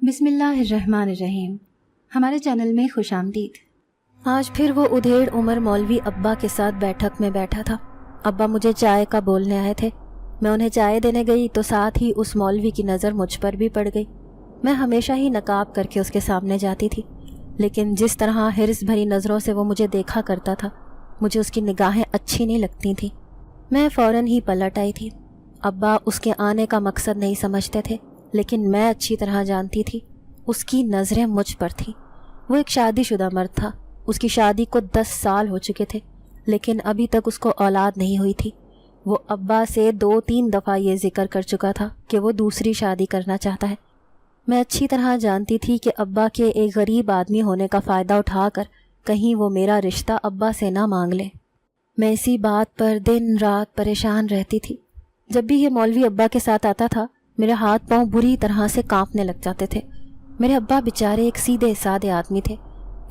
بسم اللہ الرحمن الرحیم۔ ہمارے چینل میں خوش آمدید۔ آج پھر وہ ادھیڑ عمر مولوی ابا کے ساتھ بیٹھک میں بیٹھا تھا۔ ابا مجھے چائے کا بولنے آئے تھے۔ میں انہیں چائے دینے گئی تو ساتھ ہی اس مولوی کی نظر مجھ پر بھی پڑ گئی۔ میں ہمیشہ ہی نقاب کر کے اس کے سامنے جاتی تھی، لیکن جس طرح حرص بھری نظروں سے وہ مجھے دیکھا کرتا تھا، مجھے اس کی نگاہیں اچھی نہیں لگتی تھیں۔ میں فوراً ہی پلٹ آئی تھی۔ ابا اس کے آنے کا مقصد نہیں سمجھتے تھے، لیکن میں اچھی طرح جانتی تھی اس کی نظریں مجھ پر تھیں۔ وہ ایک شادی شدہ مرد تھا۔ اس کی شادی کو 10 سال ہو چکے تھے، لیکن ابھی تک اس کو اولاد نہیں ہوئی تھی۔ وہ ابا سے 2-3 دفعہ یہ ذکر کر چکا تھا کہ وہ دوسری شادی کرنا چاہتا ہے۔ میں اچھی طرح جانتی تھی کہ ابا کے ایک غریب آدمی ہونے کا فائدہ اٹھا کر کہیں وہ میرا رشتہ ابا سے نہ مانگ لے۔ میں اسی بات پر دن رات پریشان رہتی تھی۔ جب بھی یہ مولوی ابا کے ساتھ آتا تھا، میرے ہاتھ پاؤں بری طرح سے کانپنے لگ جاتے تھے۔ میرے ابا بیچارے ایک سیدھے سادے آدمی تھے،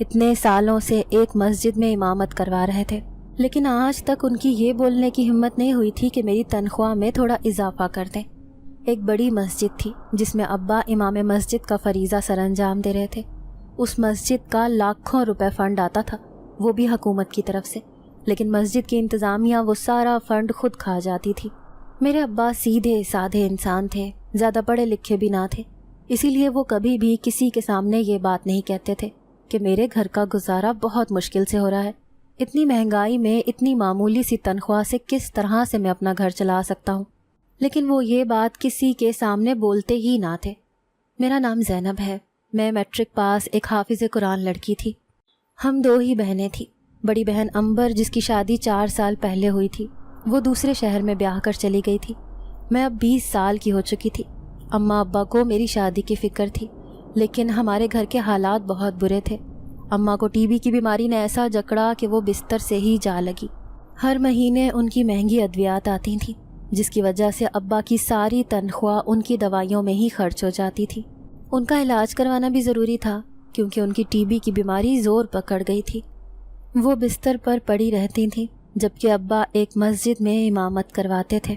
اتنے سالوں سے ایک مسجد میں امامت کروا رہے تھے، لیکن آج تک ان کی یہ بولنے کی ہمت نہیں ہوئی تھی کہ میری تنخواہ میں تھوڑا اضافہ کر دیں۔ ایک بڑی مسجد تھی جس میں ابا امام مسجد کا فریضہ سر انجام دے رہے تھے۔ اس مسجد کا لاکھوں روپے فنڈ آتا تھا، وہ بھی حکومت کی طرف سے، لیکن مسجد کی انتظامیہ وہ سارا فنڈ خود کھا جاتی تھی۔ میرے ابا سیدھے سادھے انسان تھے، زیادہ پڑھے لکھے بھی نہ تھے، اسی لیے وہ کبھی بھی کسی کے سامنے یہ بات نہیں کہتے تھے کہ میرے گھر کا گزارا بہت مشکل سے ہو رہا ہے، اتنی مہنگائی میں اتنی معمولی سی تنخواہ سے کس طرح سے میں اپنا گھر چلا سکتا ہوں۔ لیکن وہ یہ بات کسی کے سامنے بولتے ہی نہ تھے۔ میرا نام زینب ہے، میں میٹرک پاس ایک حافظ قرآن لڑکی تھی۔ ہم 2 ہی بہنیں تھیں۔ بڑی بہن امبر، جس کی شادی 4 سال پہلے ہوئی تھی، وہ دوسرے شہر میں بیاہ کر چلی گئی تھی۔ میں اب 20 سال کی ہو چکی تھی۔ اماں ابا کو میری شادی کی فکر تھی، لیکن ہمارے گھر کے حالات بہت برے تھے۔ اماں کو ٹی بی کی بیماری نے ایسا جکڑا کہ وہ بستر سے ہی جا لگی۔ ہر مہینے ان کی مہنگی ادویات آتی تھیں، جس کی وجہ سے ابا کی ساری تنخواہ ان کی دوائیوں میں ہی خرچ ہو جاتی تھی۔ ان کا علاج کروانا بھی ضروری تھا، کیونکہ ان کی ٹی بی کی بیماری زور پکڑ گئی تھی۔ وہ بستر پر پڑی رہتی تھیں، جبکہ ابا ایک مسجد میں امامت کرواتے تھے۔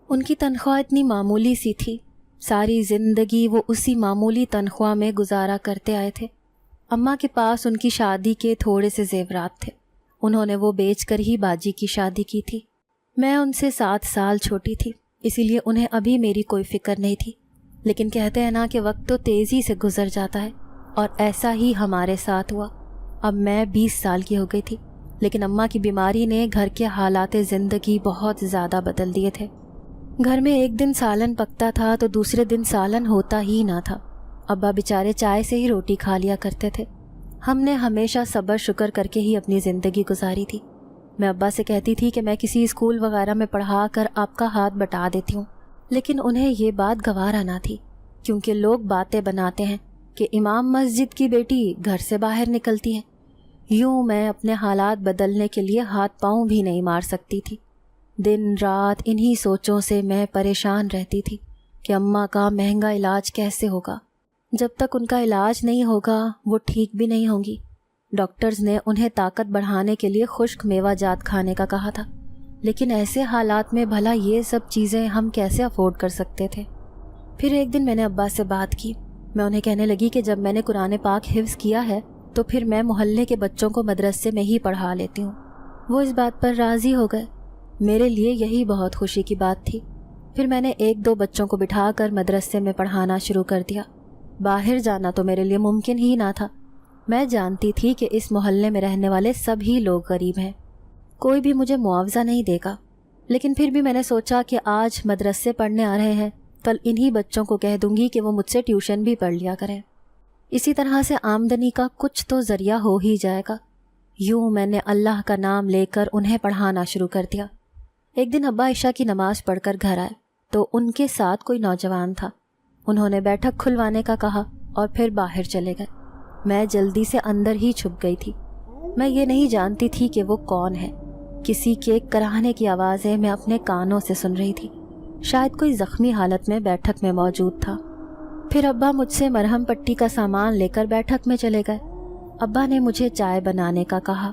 ان کی تنخواہ اتنی معمولی سی تھی، ساری زندگی وہ اسی معمولی تنخواہ میں گزارا کرتے آئے تھے۔ اماں کے پاس ان کی شادی کے تھوڑے سے زیورات تھے، انہوں نے وہ بیچ کر ہی باجی کی شادی کی تھی۔ میں ان سے 7 سال چھوٹی تھی، اسی لیے انہیں ابھی میری کوئی فکر نہیں تھی، لیکن کہتے ہیں نا کہ وقت تو تیزی سے گزر جاتا ہے، اور ایسا ہی ہمارے ساتھ ہوا۔ اب میں 20 سال کی ہو گئی تھی، لیکن اماں کی بیماری نے گھر کے حالات زندگی بہت زیادہ بدل دیے تھے۔ گھر میں ایک دن سالن پکتا تھا تو دوسرے دن سالن ہوتا ہی نہ تھا۔ ابا بیچارے چائے سے ہی روٹی کھا لیا کرتے تھے۔ ہم نے ہمیشہ صبر شکر کر کے ہی اپنی زندگی گزاری تھی۔ میں ابا سے کہتی تھی کہ میں کسی اسکول وغیرہ میں پڑھا کر آپ کا ہاتھ بٹا دیتی ہوں، لیکن انہیں یہ بات گوارا نہ تھی، کیونکہ لوگ باتیں بناتے ہیں کہ امام مسجد کی بیٹی گھر سے باہر نکلتی ہے۔ یوں میں اپنے حالات بدلنے کے لیے ہاتھ پاؤں بھی نہیں مار سکتی تھی۔ دن رات انہی سوچوں سے میں پریشان رہتی تھی کہ اماں کا مہنگا علاج کیسے ہوگا۔ جب تک ان کا علاج نہیں ہوگا وہ ٹھیک بھی نہیں ہوں گی۔ ڈاکٹرز نے انہیں طاقت بڑھانے کے لیے خشک میوہ جات کھانے کا کہا تھا، لیکن ایسے حالات میں بھلا یہ سب چیزیں ہم کیسے افورڈ کر سکتے تھے؟ پھر ایک دن میں نے ابا سے بات کی۔ میں انہیں کہنے لگی کہ جب میں نے قرآن پاک حفظ کیا ہے تو پھر میں محلے کے بچوں کو مدرسے میں ہی پڑھا لیتی ہوں۔ وہ اس بات پر راضی ہو گئے۔ میرے لیے یہی بہت خوشی کی بات تھی۔ پھر میں نے 1-2 بچوں کو بٹھا کر مدرسے میں پڑھانا شروع کر دیا۔ باہر جانا تو میرے لیے ممکن ہی نہ تھا۔ میں جانتی تھی کہ اس محلے میں رہنے والے سبھی لوگ غریب ہیں، کوئی بھی مجھے معاوضہ نہیں دے گا، لیکن پھر بھی میں نے سوچا کہ آج مدرسے پڑھنے آ رہے ہیں، کل انہی بچوں کو کہہ دوں گی کہ وہ مجھ سے ٹیوشن بھی پڑھ لیا کریں۔ اسی طرح سے آمدنی کا کچھ تو ذریعہ ہو ہی جائے گا۔ یوں میں نے اللہ کا نام لے کر انہیں پڑھانا شروع کر دیا۔ ایک دن ابا عشاء کی نماز پڑھ کر گھر آئے تو ان کے ساتھ کوئی نوجوان تھا۔ انہوں نے بیٹھک کھلوانے کا کہا اور پھر باہر چلے گئے۔ میں جلدی سے اندر ہی چھپ گئی تھی۔ میں یہ نہیں جانتی تھی کہ وہ کون ہے۔ کسی کے کراہنے کی آوازیں میں اپنے کانوں سے سن رہی تھی۔ شاید کوئی زخمی حالت میں بیٹھک میں موجود تھا۔ پھر ابا مجھ سے مرہم پٹی کا سامان لے کر بیٹھک میں چلے گئے۔ ابا نے مجھے چائے بنانے کا کہا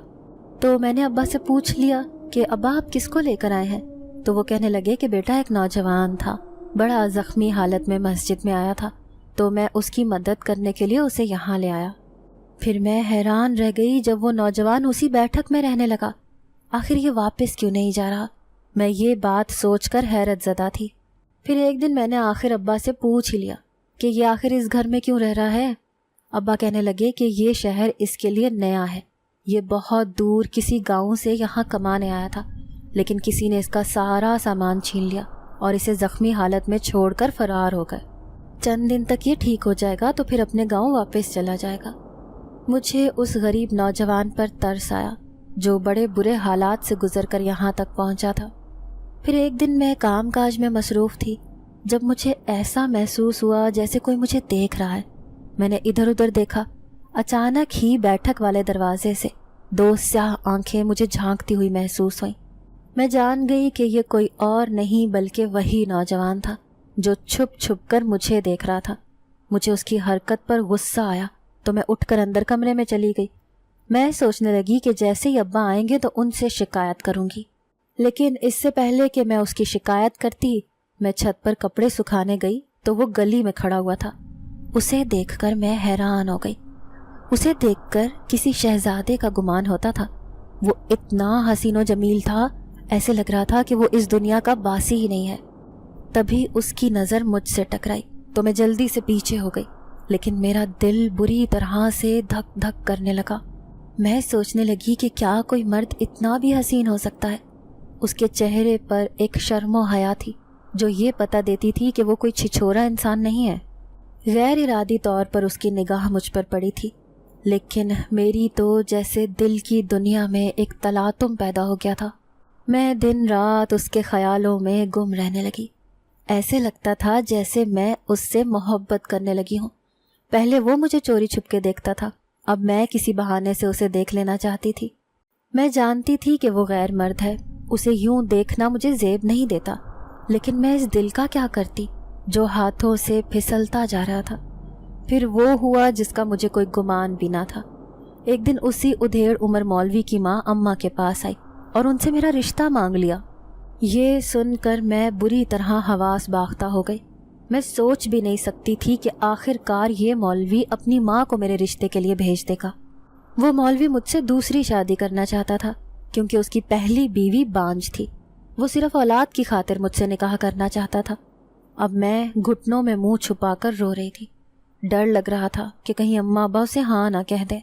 تو میں نے ابا سے پوچھ لیا کہ ابا آپ کس کو لے کر آئے ہیں؟ تو وہ کہنے لگے کہ بیٹا ایک نوجوان تھا، بڑا زخمی حالت میں مسجد میں آیا تھا، تو میں اس کی مدد کرنے کے لیے اسے یہاں لے آیا۔ پھر میں حیران رہ گئی جب وہ نوجوان اسی بیٹھک میں رہنے لگا۔ آخر یہ واپس کیوں نہیں جا رہا؟ میں یہ بات سوچ کر حیرت زدہ تھی۔ پھر ایک دن میں نے آخر ابا سے پوچھ ہی لیا کہ یہ آخر اس گھر میں کیوں رہ رہا ہے۔ ابا کہنے لگے کہ یہ شہر اس کے لیے نیا ہے، یہ بہت دور کسی گاؤں سے یہاں کمانے آیا تھا، لیکن کسی نے اس کا سارا سامان چھین لیا اور اسے زخمی حالت میں چھوڑ کر فرار ہو گئے۔ چند دن تک یہ ٹھیک ہو جائے گا تو پھر اپنے گاؤں واپس چلا جائے گا۔ مجھے اس غریب نوجوان پر ترس آیا جو بڑے برے حالات سے گزر کر یہاں تک پہنچا تھا۔ پھر ایک دن میں کام کاج میں مصروف تھی جب مجھے ایسا محسوس ہوا جیسے کوئی مجھے دیکھ رہا ہے۔ میں نے ادھر ادھر دیکھا۔ اچانک ہی بیٹھک والے دروازے سے 2 سیاہ آنکھیں مجھے جھانکتی ہوئی محسوس ہوئیں۔ میں جان گئی کہ یہ کوئی اور نہیں بلکہ وہی نوجوان تھا جو چھپ چھپ کر مجھے دیکھ رہا تھا۔ مجھے اس کی حرکت پر غصہ آیا تو میں اٹھ کر اندر کمرے میں چلی گئی۔ میں سوچنے لگی کہ جیسے ہی ابا آئیں گے تو ان سے شکایت کروں گی، لیکن اس سے پہلے کہ میں اس کی شکایت کرتی، میں چھت پر کپڑے سکھانے گئی تو وہ گلی میں کھڑا ہوا تھا۔ اسے دیکھ کر میں حیران ہو گئی۔ اسے دیکھ کر کسی شہزادے کا گمان ہوتا تھا۔ وہ اتنا حسین و جمیل تھا، ایسے لگ رہا تھا کہ وہ اس دنیا کا باسی ہی نہیں ہے۔ تبھی اس کی نظر مجھ سے ٹکرائی تو میں جلدی سے پیچھے ہو گئی، لیکن میرا دل بری طرح سے دھک دھک کرنے لگا۔ میں سوچنے لگی کہ کیا کوئی مرد اتنا بھی حسین ہو سکتا ہے؟ اس کے چہرے پر ایک شرم و حیا تھی جو یہ پتہ دیتی تھی کہ وہ کوئی چھچھورا انسان نہیں ہے۔ غیر ارادی طور پر اس کی نگاہ مجھ پر پڑی تھی، لیکن میری تو جیسے دل کی دنیا میں ایک تلاطم پیدا ہو گیا تھا۔ میں دن رات اس کے خیالوں میں گم رہنے لگی۔ ایسے لگتا تھا جیسے میں اس سے محبت کرنے لگی ہوں۔ پہلے وہ مجھے چوری چھپ کے دیکھتا تھا، اب میں کسی بہانے سے اسے دیکھ لینا چاہتی تھی۔ میں جانتی تھی کہ وہ غیر مرد ہے، اسے یوں دیکھنا مجھے زیب نہیں دیتا، لیکن میں اس دل کا کیا کرتی جو ہاتھوں سے پھسلتا جا رہا تھا۔ پھر وہ ہوا جس کا مجھے کوئی گمان بھی نہ تھا۔ ایک دن اسی ادھیڑ عمر مولوی کی ماں اماں کے پاس آئی اور ان سے میرا رشتہ مانگ لیا۔ یہ سن کر میں بری طرح حواس باختہ ہو گئی۔ میں سوچ بھی نہیں سکتی تھی کہ آخر کار یہ مولوی اپنی ماں کو میرے رشتے کے لیے بھیج دے گا۔ وہ مولوی مجھ سے دوسری شادی کرنا چاہتا تھا کیونکہ اس کی پہلی بیوی بانجھ تھی۔ وہ صرف اولاد کی خاطر مجھ سے نکاح کرنا چاہتا تھا۔ اب میں گھٹنوں میں منہ چھپا کر رو رہی تھی۔ ڈر لگ رہا تھا کہ کہیں اماں ابا اسے ہاں نہ کہہ دیں۔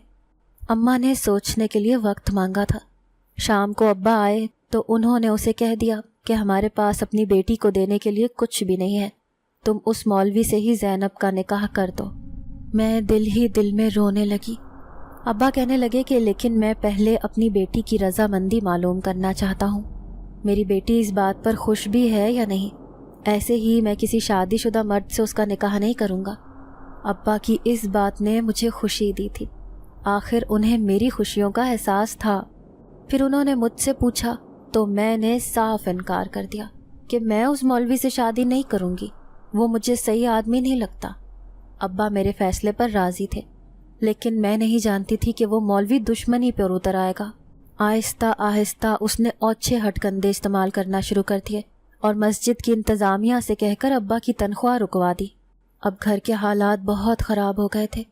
اماں نے سوچنے کے لیے وقت مانگا تھا۔ شام کو ابا آئے تو انہوں نے اسے کہہ دیا کہ ہمارے پاس اپنی بیٹی کو دینے کے لیے کچھ بھی نہیں ہے، تم اس مولوی سے ہی زینب کا نکاح کر دو۔ میں دل ہی دل میں رونے لگی۔ ابا کہنے لگے کہ لیکن میں پہلے اپنی بیٹی کی رضامندی معلوم کرنا چاہتا ہوں۔ میری بیٹی اس بات پر خوش بھی ہے یا نہیں؟ ایسے ہی میں کسی شادی شدہ مرد سے اس کا نکاح نہیں کروں گا۔ ابا کی اس بات نے مجھے خوشی دی تھی۔ آخر انہیں میری خوشیوں کا احساس تھا۔ پھر انہوں نے مجھ سے پوچھا تو میں نے صاف انکار کر دیا کہ میں اس مولوی سے شادی نہیں کروں گی، وہ مجھے صحیح آدمی نہیں لگتا۔ ابا میرے فیصلے پر راضی تھے، لیکن میں نہیں جانتی تھی کہ وہ مولوی دشمنی پر اتر آئے گا۔ آہستہ آہستہ اس نے اوچھے ہٹ کندے استعمال کرنا شروع کر دیے اور مسجد کی انتظامیہ سے کہہ کر ابا کی تنخواہ رکوا دی۔ اب گھر کے حالات بہت خراب ہو گئے تھے۔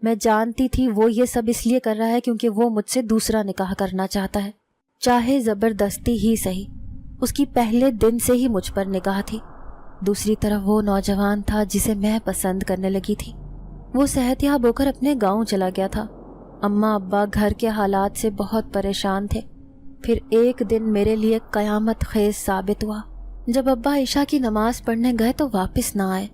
میں جانتی تھی وہ یہ سب اس لیے کر رہا ہے کیونکہ وہ مجھ سے دوسرا نکاح کرنا چاہتا ہے، چاہے زبردستی ہی صحیح۔ اس کی پہلے دن سے ہی مجھ پر نگاہ تھی۔ دوسری طرف وہ نوجوان تھا جسے میں پسند کرنے لگی تھی۔ وہ صحت یاب ہو کر اپنے گاؤں چلا گیا تھا۔ اماں ابا گھر کے حالات سے بہت پریشان تھے۔ پھر ایک دن میرے لیے قیامت خیز ثابت ہوا جب ابا عشاء کی نماز پڑھنے گئے تو واپس نہ آئے۔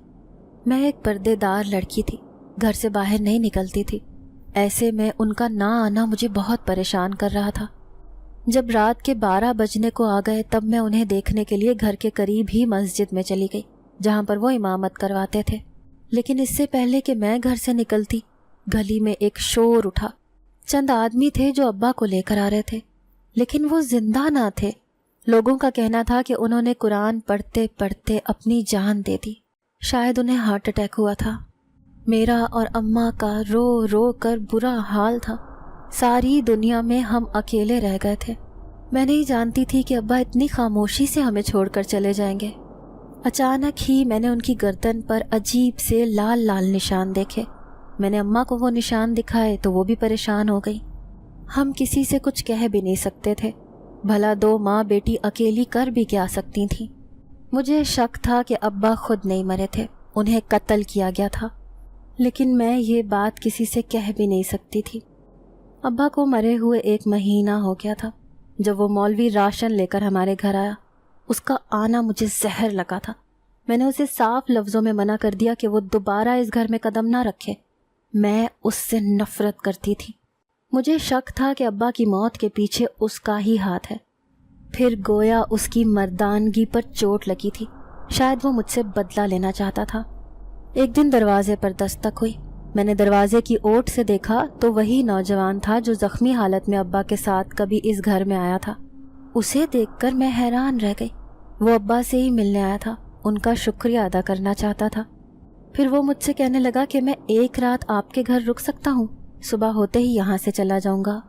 میں ایک پردے دار لڑکی تھی، گھر سے باہر نہیں نکلتی تھی، ایسے میں ان کا نہ آنا مجھے بہت پریشان کر رہا تھا۔ جب رات کے 12 بجنے کو آ گئے تب میں انہیں دیکھنے کے لیے گھر کے قریب ہی مسجد میں چلی گئی جہاں پر وہ امامت کرواتے تھے۔ لیکن اس سے پہلے کہ میں گھر سے نکلتی، گلی میں ایک شور اٹھا۔ چند آدمی تھے جو ابا کو لے کر آ رہے تھے، لیکن وہ زندہ نہ تھے۔ لوگوں کا کہنا تھا کہ انہوں نے قرآن پڑھتے پڑھتے اپنی جان دے دی، شاید انہیں ہارٹ اٹیک ہوا تھا۔ میرا اور اماں کا رو رو کر برا حال تھا۔ ساری دنیا میں ہم اکیلے رہ گئے تھے۔ میں نہیں جانتی تھی کہ ابا اتنی خاموشی سے ہمیں چھوڑ کر چلے جائیں گے۔ اچانک ہی میں نے ان کی گردن پر عجیب سے لال لال نشان دیکھے۔ میں نے اماں کو وہ نشان دکھائے تو وہ بھی پریشان ہو گئی۔ ہم کسی سے کچھ کہہ بھی نہیں سکتے تھے، بھلا دو ماں بیٹی اکیلی کر بھی کیا سکتی تھیں۔ مجھے شک تھا کہ ابا خود نہیں مرے تھے، انہیں قتل کیا گیا تھا، لیکن میں یہ بات کسی سے کہہ بھی نہیں سکتی تھی۔ ابا کو مرے ہوئے 1 مہینہ ہو گیا تھا جب وہ مولوی راشن لے کر ہمارے گھر آیا۔ اس کا آنا مجھے زہر لگا تھا۔ میں نے اسے صاف لفظوں میں منع کر دیا کہ وہ دوبارہ اس گھر میں قدم نہ رکھے۔ میں اس سے نفرت کرتی تھی۔ مجھے شک تھا کہ ابا کی موت کے پیچھے اس کا ہی ہاتھ ہے۔ پھر گویا اس کی مردانگی پر چوٹ لگی تھی، شاید وہ مجھ سے بدلہ لینا چاہتا تھا۔ ایک دن دروازے پر دستک ہوئی۔ میں نے دروازے کی اوٹ سے دیکھا تو وہی نوجوان تھا جو زخمی حالت میں ابا کے ساتھ کبھی اس گھر میں آیا تھا۔ اسے دیکھ کر میں حیران رہ گئی۔ وہ ابا سے ہی ملنے آیا تھا، ان کا شکریہ ادا کرنا چاہتا تھا۔ پھر وہ مجھ سے کہنے لگا کہ میں 1 رات آپ کے گھر رک سکتا ہوں، صبح ہوتے ہی یہاں سے چلا جاؤں گا۔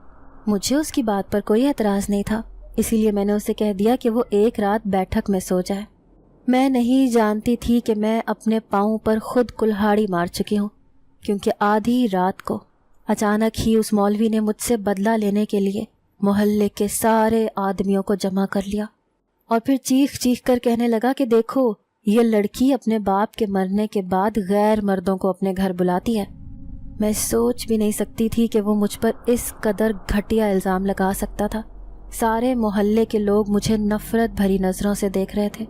مجھے اس کی بات پر کوئی اعتراض نہیں تھا، اسی لیے میں نے اسے کہہ دیا کہ وہ 1 رات بیٹھک میں سو جائے۔ میں نہیں جانتی تھی کہ میں اپنے پاؤں پر خود کلہاڑی مار چکی ہوں، کیونکہ آدھی رات کو اچانک ہی اس مولوی نے مجھ سے بدلہ لینے کے لیے محلے کے سارے آدمیوں کو جمع کر لیا اور پھر چیخ چیخ کر کہنے لگا کہ دیکھو، یہ لڑکی اپنے باپ کے مرنے کے بعد غیر مردوں کو اپنے گھر بلاتی ہے۔ میں سوچ بھی نہیں سکتی تھی کہ وہ مجھ پر اس قدر گھٹیا الزام لگا سکتا تھا۔ سارے محلے کے لوگ مجھے نفرت بھری نظروں سے دیکھ رہے تھے۔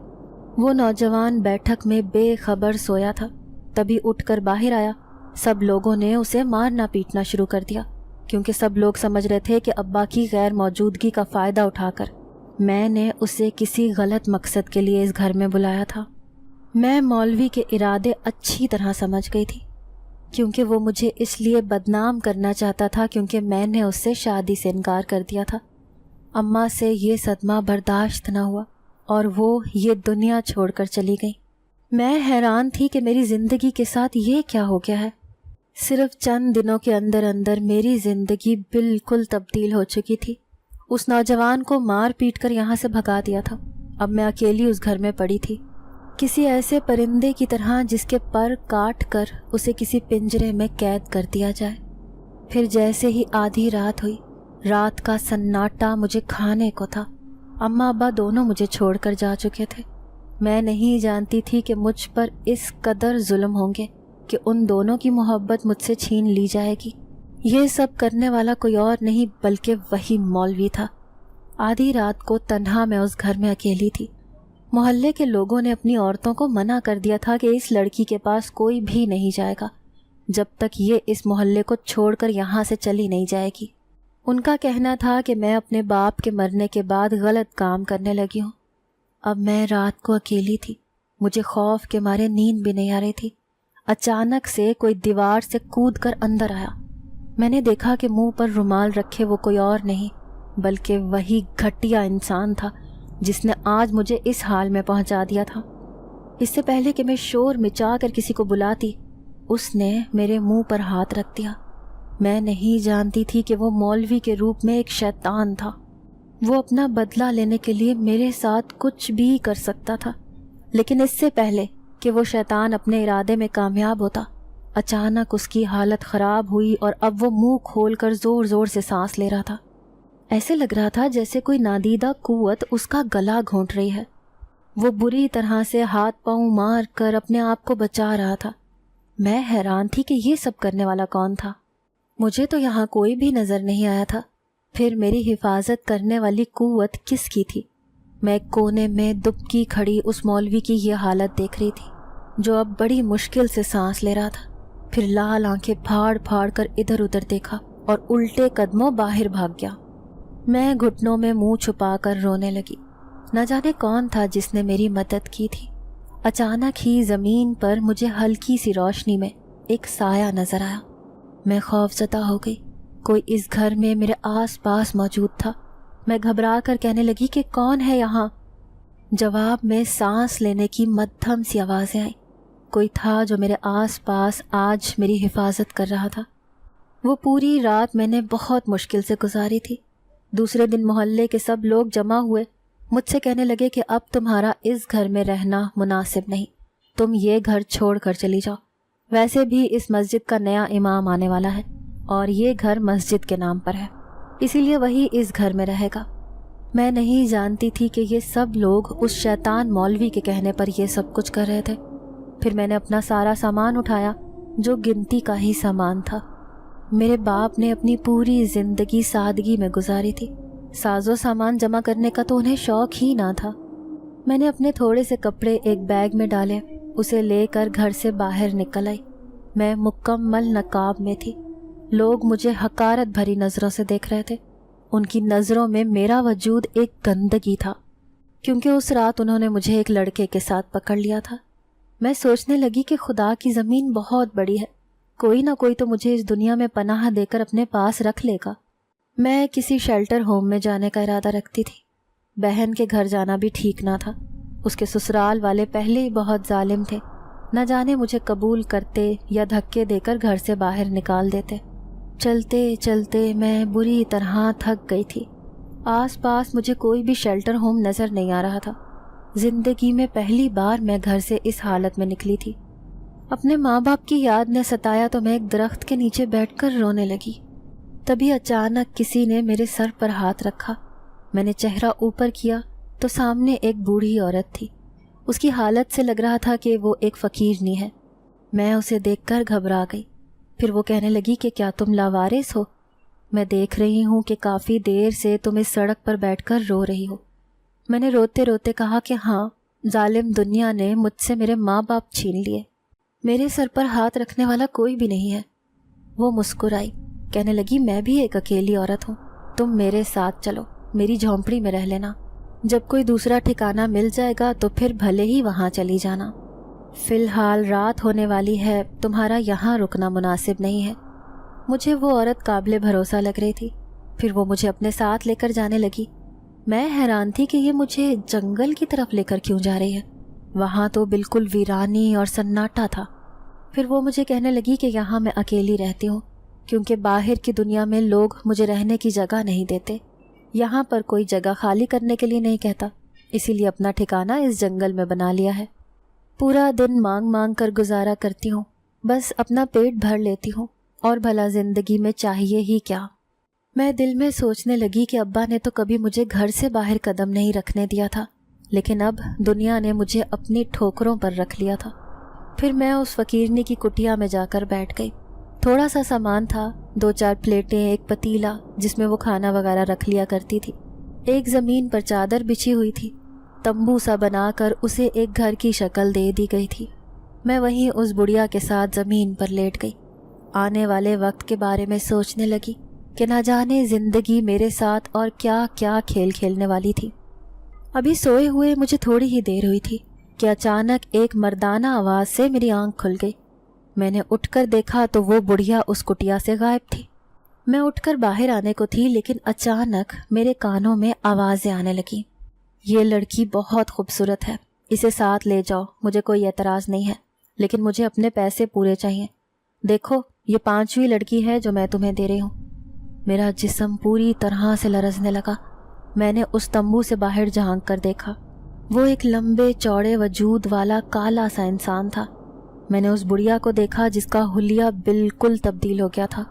وہ نوجوان بیٹھک میں بے خبر سویا تھا، تبھی اٹھ کر باہر آیا۔ سب لوگوں نے اسے مارنا پیٹنا شروع کر دیا، کیونکہ سب لوگ سمجھ رہے تھے کہ ابا کی غیر موجودگی کا فائدہ اٹھا کر میں نے اسے کسی غلط مقصد کے لیے اس گھر میں بلایا تھا۔ میں مولوی کے ارادے اچھی طرح سمجھ گئی تھی، کیونکہ وہ مجھے اس لیے بدنام کرنا چاہتا تھا کیونکہ میں نے اس سے شادی سے انکار کر دیا تھا۔ اماں سے یہ صدمہ برداشت نہ ہوا اور وہ یہ دنیا چھوڑ کر چلی گئی۔ میں حیران تھی کہ میری زندگی کے ساتھ یہ کیا ہو گیا ہے۔ صرف چند دنوں کے اندر اندر میری زندگی بالکل تبدیل ہو چکی تھی۔ اس نوجوان کو مار پیٹ کر یہاں سے بھگا دیا تھا۔ اب میں اکیلی اس گھر میں پڑی تھی، کسی ایسے پرندے کی طرح جس کے پر کاٹ کر اسے کسی پنجرے میں قید کر دیا جائے۔ پھر جیسے ہی آدھی رات ہوئی، رات کا سناٹا مجھے کھانے کو تھا۔ اماں ابا دونوں مجھے چھوڑ کر جا چکے تھے۔ میں نہیں جانتی تھی کہ مجھ پر اس قدر ظلم ہوں گے کہ ان دونوں کی محبت مجھ سے چھین لی جائے گی۔ یہ سب کرنے والا کوئی اور نہیں بلکہ وہی مولوی تھا۔ آدھی رات کو تنہا میں اس گھر میں اکیلی تھی۔ محلے کے لوگوں نے اپنی عورتوں کو منع کر دیا تھا کہ اس لڑکی کے پاس کوئی بھی نہیں جائے گا جب تک یہ اس محلے کو چھوڑ کر یہاں سے چلی نہیں جائے گی۔ ان کا کہنا تھا کہ میں اپنے باپ کے مرنے کے بعد غلط کام کرنے لگی ہوں۔ اب میں رات کو اکیلی تھی، مجھے خوف کے مارے نیند بھی نہیں آ رہی تھی۔ اچانک سے کوئی دیوار سے کود کر اندر آیا۔ میں نے دیکھا کہ منہ پر رومال رکھے وہ کوئی اور نہیں بلکہ وہی گھٹیا انسان تھا جس نے آج مجھے اس حال میں پہنچا دیا تھا۔ اس سے پہلے کہ میں شور مچا کر کسی کو بلاتی، اس نے میرے منہ پر ہاتھ رکھ دیا۔ میں نہیں جانتی تھی کہ وہ مولوی کے روپ میں ایک شیطان تھا۔ وہ اپنا بدلہ لینے کے لیے میرے ساتھ کچھ بھی کر سکتا تھا، لیکن اس سے پہلے کہ وہ شیطان اپنے ارادے میں کامیاب ہوتا، اچانک اس کی حالت خراب ہوئی اور اب وہ منہ کھول کر زور زور سے سانس لے رہا تھا۔ ایسے لگ رہا تھا جیسے کوئی نادیدہ قوت اس کا گلا گھونٹ رہی ہے۔ وہ بری طرح سے ہاتھ پاؤں مار کر اپنے آپ کو بچا رہا تھا۔ میں حیران تھی کہ یہ سب کرنے والا کون تھا۔ مجھے تو یہاں کوئی بھی نظر نہیں آیا تھا، پھر میری حفاظت کرنے والی قوت کس کی تھی؟ میں کونے میں دبکی کھڑی اس مولوی کی یہ حالت دیکھ رہی تھی جو اب بڑی مشکل سے سانس لے رہا تھا، پھر لال آنکھیں پھاڑ پھاڑ کر ادھر ادھر دیکھا اور الٹے قدموں باہر بھاگ گیا۔ میں گھٹنوں میں منہ چھپا کر رونے لگی۔ نہ جانے کون تھا جس نے میری مدد کی تھی۔ اچانک ہی زمین پر مجھے ہلکی سی روشنی میں ایک سایہ نظر آیا۔ میں خوفزدہ ہو گئی۔ کوئی اس گھر میں میرے آس پاس موجود تھا۔ میں گھبرا کر کہنے لگی کہ کون ہے یہاں؟ جواب میں سانس لینے کی مدھم سی آوازیں آئیں۔ کوئی تھا جو میرے آس پاس آج میری حفاظت کر رہا تھا۔ وہ پوری رات میں نے بہت مشکل سے گزاری تھی۔ دوسرے دن محلے کے سب لوگ جمع ہوئے، مجھ سے کہنے لگے کہ اب تمہارا اس گھر میں رہنا مناسب نہیں، تم یہ گھر چھوڑ کر چلی جاؤ۔ ویسے بھی اس مسجد کا نیا امام آنے والا ہے اور یہ گھر مسجد کے نام پر ہے، اسی لیے وہی اس گھر میں رہے گا۔ میں نہیں جانتی تھی کہ یہ سب لوگ اس شیطان مولوی کے کہنے پر یہ سب کچھ کر رہے تھے۔ پھر میں نے اپنا سارا سامان اٹھایا جو گنتی کا ہی سامان تھا۔ میرے باپ نے اپنی پوری زندگی سادگی میں گزاری تھی، ساز و سامان جمع کرنے کا تو انہیں شوق ہی نہ تھا۔ میں نے اپنے تھوڑے سے کپڑے ایک بیگ میں ڈالے، اسے لے کر گھر سے باہر نکل آئی۔ میں مکمل نقاب میں تھی۔ لوگ مجھے حقارت بھری نظروں سے دیکھ رہے تھے۔ ان کی نظروں میں میرا وجود ایک گندگی تھا، کیونکہ اس رات انہوں نے مجھے ایک لڑکے کے ساتھ پکڑ لیا تھا۔ میں سوچنے لگی کہ خدا کی زمین بہت بڑی ہے، کوئی نہ کوئی تو مجھے اس دنیا میں پناہ دے کر اپنے پاس رکھ لے گا۔ میں کسی شیلٹر ہوم میں جانے کا ارادہ رکھتی تھی۔ بہن کے گھر جانا بھی ٹھیک نہ تھا، اس کے سسرال والے پہلے ہی بہت ظالم تھے، نہ جانے مجھے قبول کرتے یا دھکے دے کر گھر سے باہر نکال دیتے۔ چلتے چلتے میں بری طرح تھک گئی تھی۔ آس پاس مجھے کوئی بھی شیلٹر ہوم نظر نہیں آ رہا تھا۔ زندگی میں پہلی بار میں گھر سے اس حالت میں نکلی تھی۔ اپنے ماں باپ کی یاد نے ستایا تو میں ایک درخت کے نیچے بیٹھ کر رونے لگی۔ تبھی اچانک کسی نے میرے سر پر ہاتھ رکھا۔ میں نے چہرہ اوپر کیا تو سامنے ایک بوڑھی عورت تھی۔ اس کی حالت سے لگ رہا تھا کہ وہ ایک فقیرنی ہے۔ میں اسے دیکھ کر گھبرا گئی۔ پھر وہ کہنے لگی کہ کیا تم لاوارث ہو؟ میں دیکھ رہی ہوں کہ کافی دیر سے تم اس سڑک پر بیٹھ کر رو رہی ہو۔ میں نے روتے روتے کہا کہ ہاں، ظالم دنیا نے مجھ سے میرے ماں باپ چھین لیے، میرے سر پر ہاتھ رکھنے والا کوئی بھی نہیں ہے۔ وہ مسکرائی، کہنے لگی میں بھی ایک اکیلی عورت ہوں، تم میرے ساتھ چلو، میری جھونپڑی میں رہ لینا، جب کوئی دوسرا ٹھکانہ مل جائے گا تو پھر بھلے ہی وہاں چلی جانا، فی الحال رات ہونے والی ہے، تمہارا یہاں رکنا مناسب نہیں ہے۔ مجھے وہ عورت قابل بھروسہ لگ رہی تھی۔ پھر وہ مجھے اپنے ساتھ لے کر جانے لگی۔ میں حیران تھی کہ یہ مجھے جنگل کی طرف لے کر کیوں جا رہی ہے، وہاں تو بالکل ویرانی اور سناٹا تھا۔ پھر وہ مجھے کہنے لگی کہ یہاں میں اکیلی رہتی ہوں، کیونکہ باہر کی دنیا میں لوگ مجھے رہنے کی جگہ نہیں دیتے، یہاں پر کوئی جگہ خالی کرنے کے لیے نہیں کہتا، اسی لیے اپنا ٹھکانہ اس جنگل میں بنا لیا ہے۔ پورا دن مانگ مانگ کر گزارا کرتی ہوں، بس اپنا پیٹ بھر لیتی ہوں، اور بھلا زندگی میں چاہیے ہی کیا۔ میں دل میں سوچنے لگی کہ ابا نے تو کبھی مجھے گھر سے باہر قدم نہیں رکھنے دیا تھا، لیکن اب دنیا نے مجھے اپنی ٹھوکروں پر رکھ لیا تھا۔ پھر میں اس فقیرنی کی کٹیا میں جا کر بیٹھ گئی۔ تھوڑا سا سامان تھا، 2-4 پلیٹیں، ایک پتیلا جس میں وہ کھانا وغیرہ رکھ لیا کرتی تھی، ایک زمین پر چادر بچھی ہوئی تھی، تمبو سا بنا کر اسے ایک گھر کی شکل دے دی گئی تھی۔ میں وہیں اس بڑھیا کے ساتھ زمین پر لیٹ گئی، آنے والے وقت کے بارے میں سوچنے لگی کہ نہ جانے زندگی میرے ساتھ اور کیا کیا کھیل کھیلنے والی تھی۔ ابھی سوئے ہوئے مجھے تھوڑی ہی دیر ہوئی تھی کہ اچانک ایک مردانہ آواز سے میری آنکھ کھل گئی۔ میں نے اٹھ کر دیکھا تو وہ بڑھیا اس کٹیا سے غائب تھی۔ میں اٹھ کر باہر آنے کو تھی، لیکن اچانک میرے کانوں میں آوازیں آنے لگیں، یہ لڑکی بہت خوبصورت ہے، اسے ساتھ لے جاؤ، مجھے کوئی اعتراض نہیں ہے، لیکن مجھے اپنے پیسے پورے چاہیے، دیکھو یہ 5ویں لڑکی ہے جو میں تمہیں دے رہی ہوں۔ میرا جسم پوری طرح سے لرزنے لگا۔ میں نے اس تمبو سے باہر جھانک کر دیکھا، وہ ایک لمبے چوڑے وجود والا کالا سا انسان تھا۔ میں نے اس بڑھیا کو دیکھا جس کا حلیہ بالکل تبدیل ہو گیا تھا،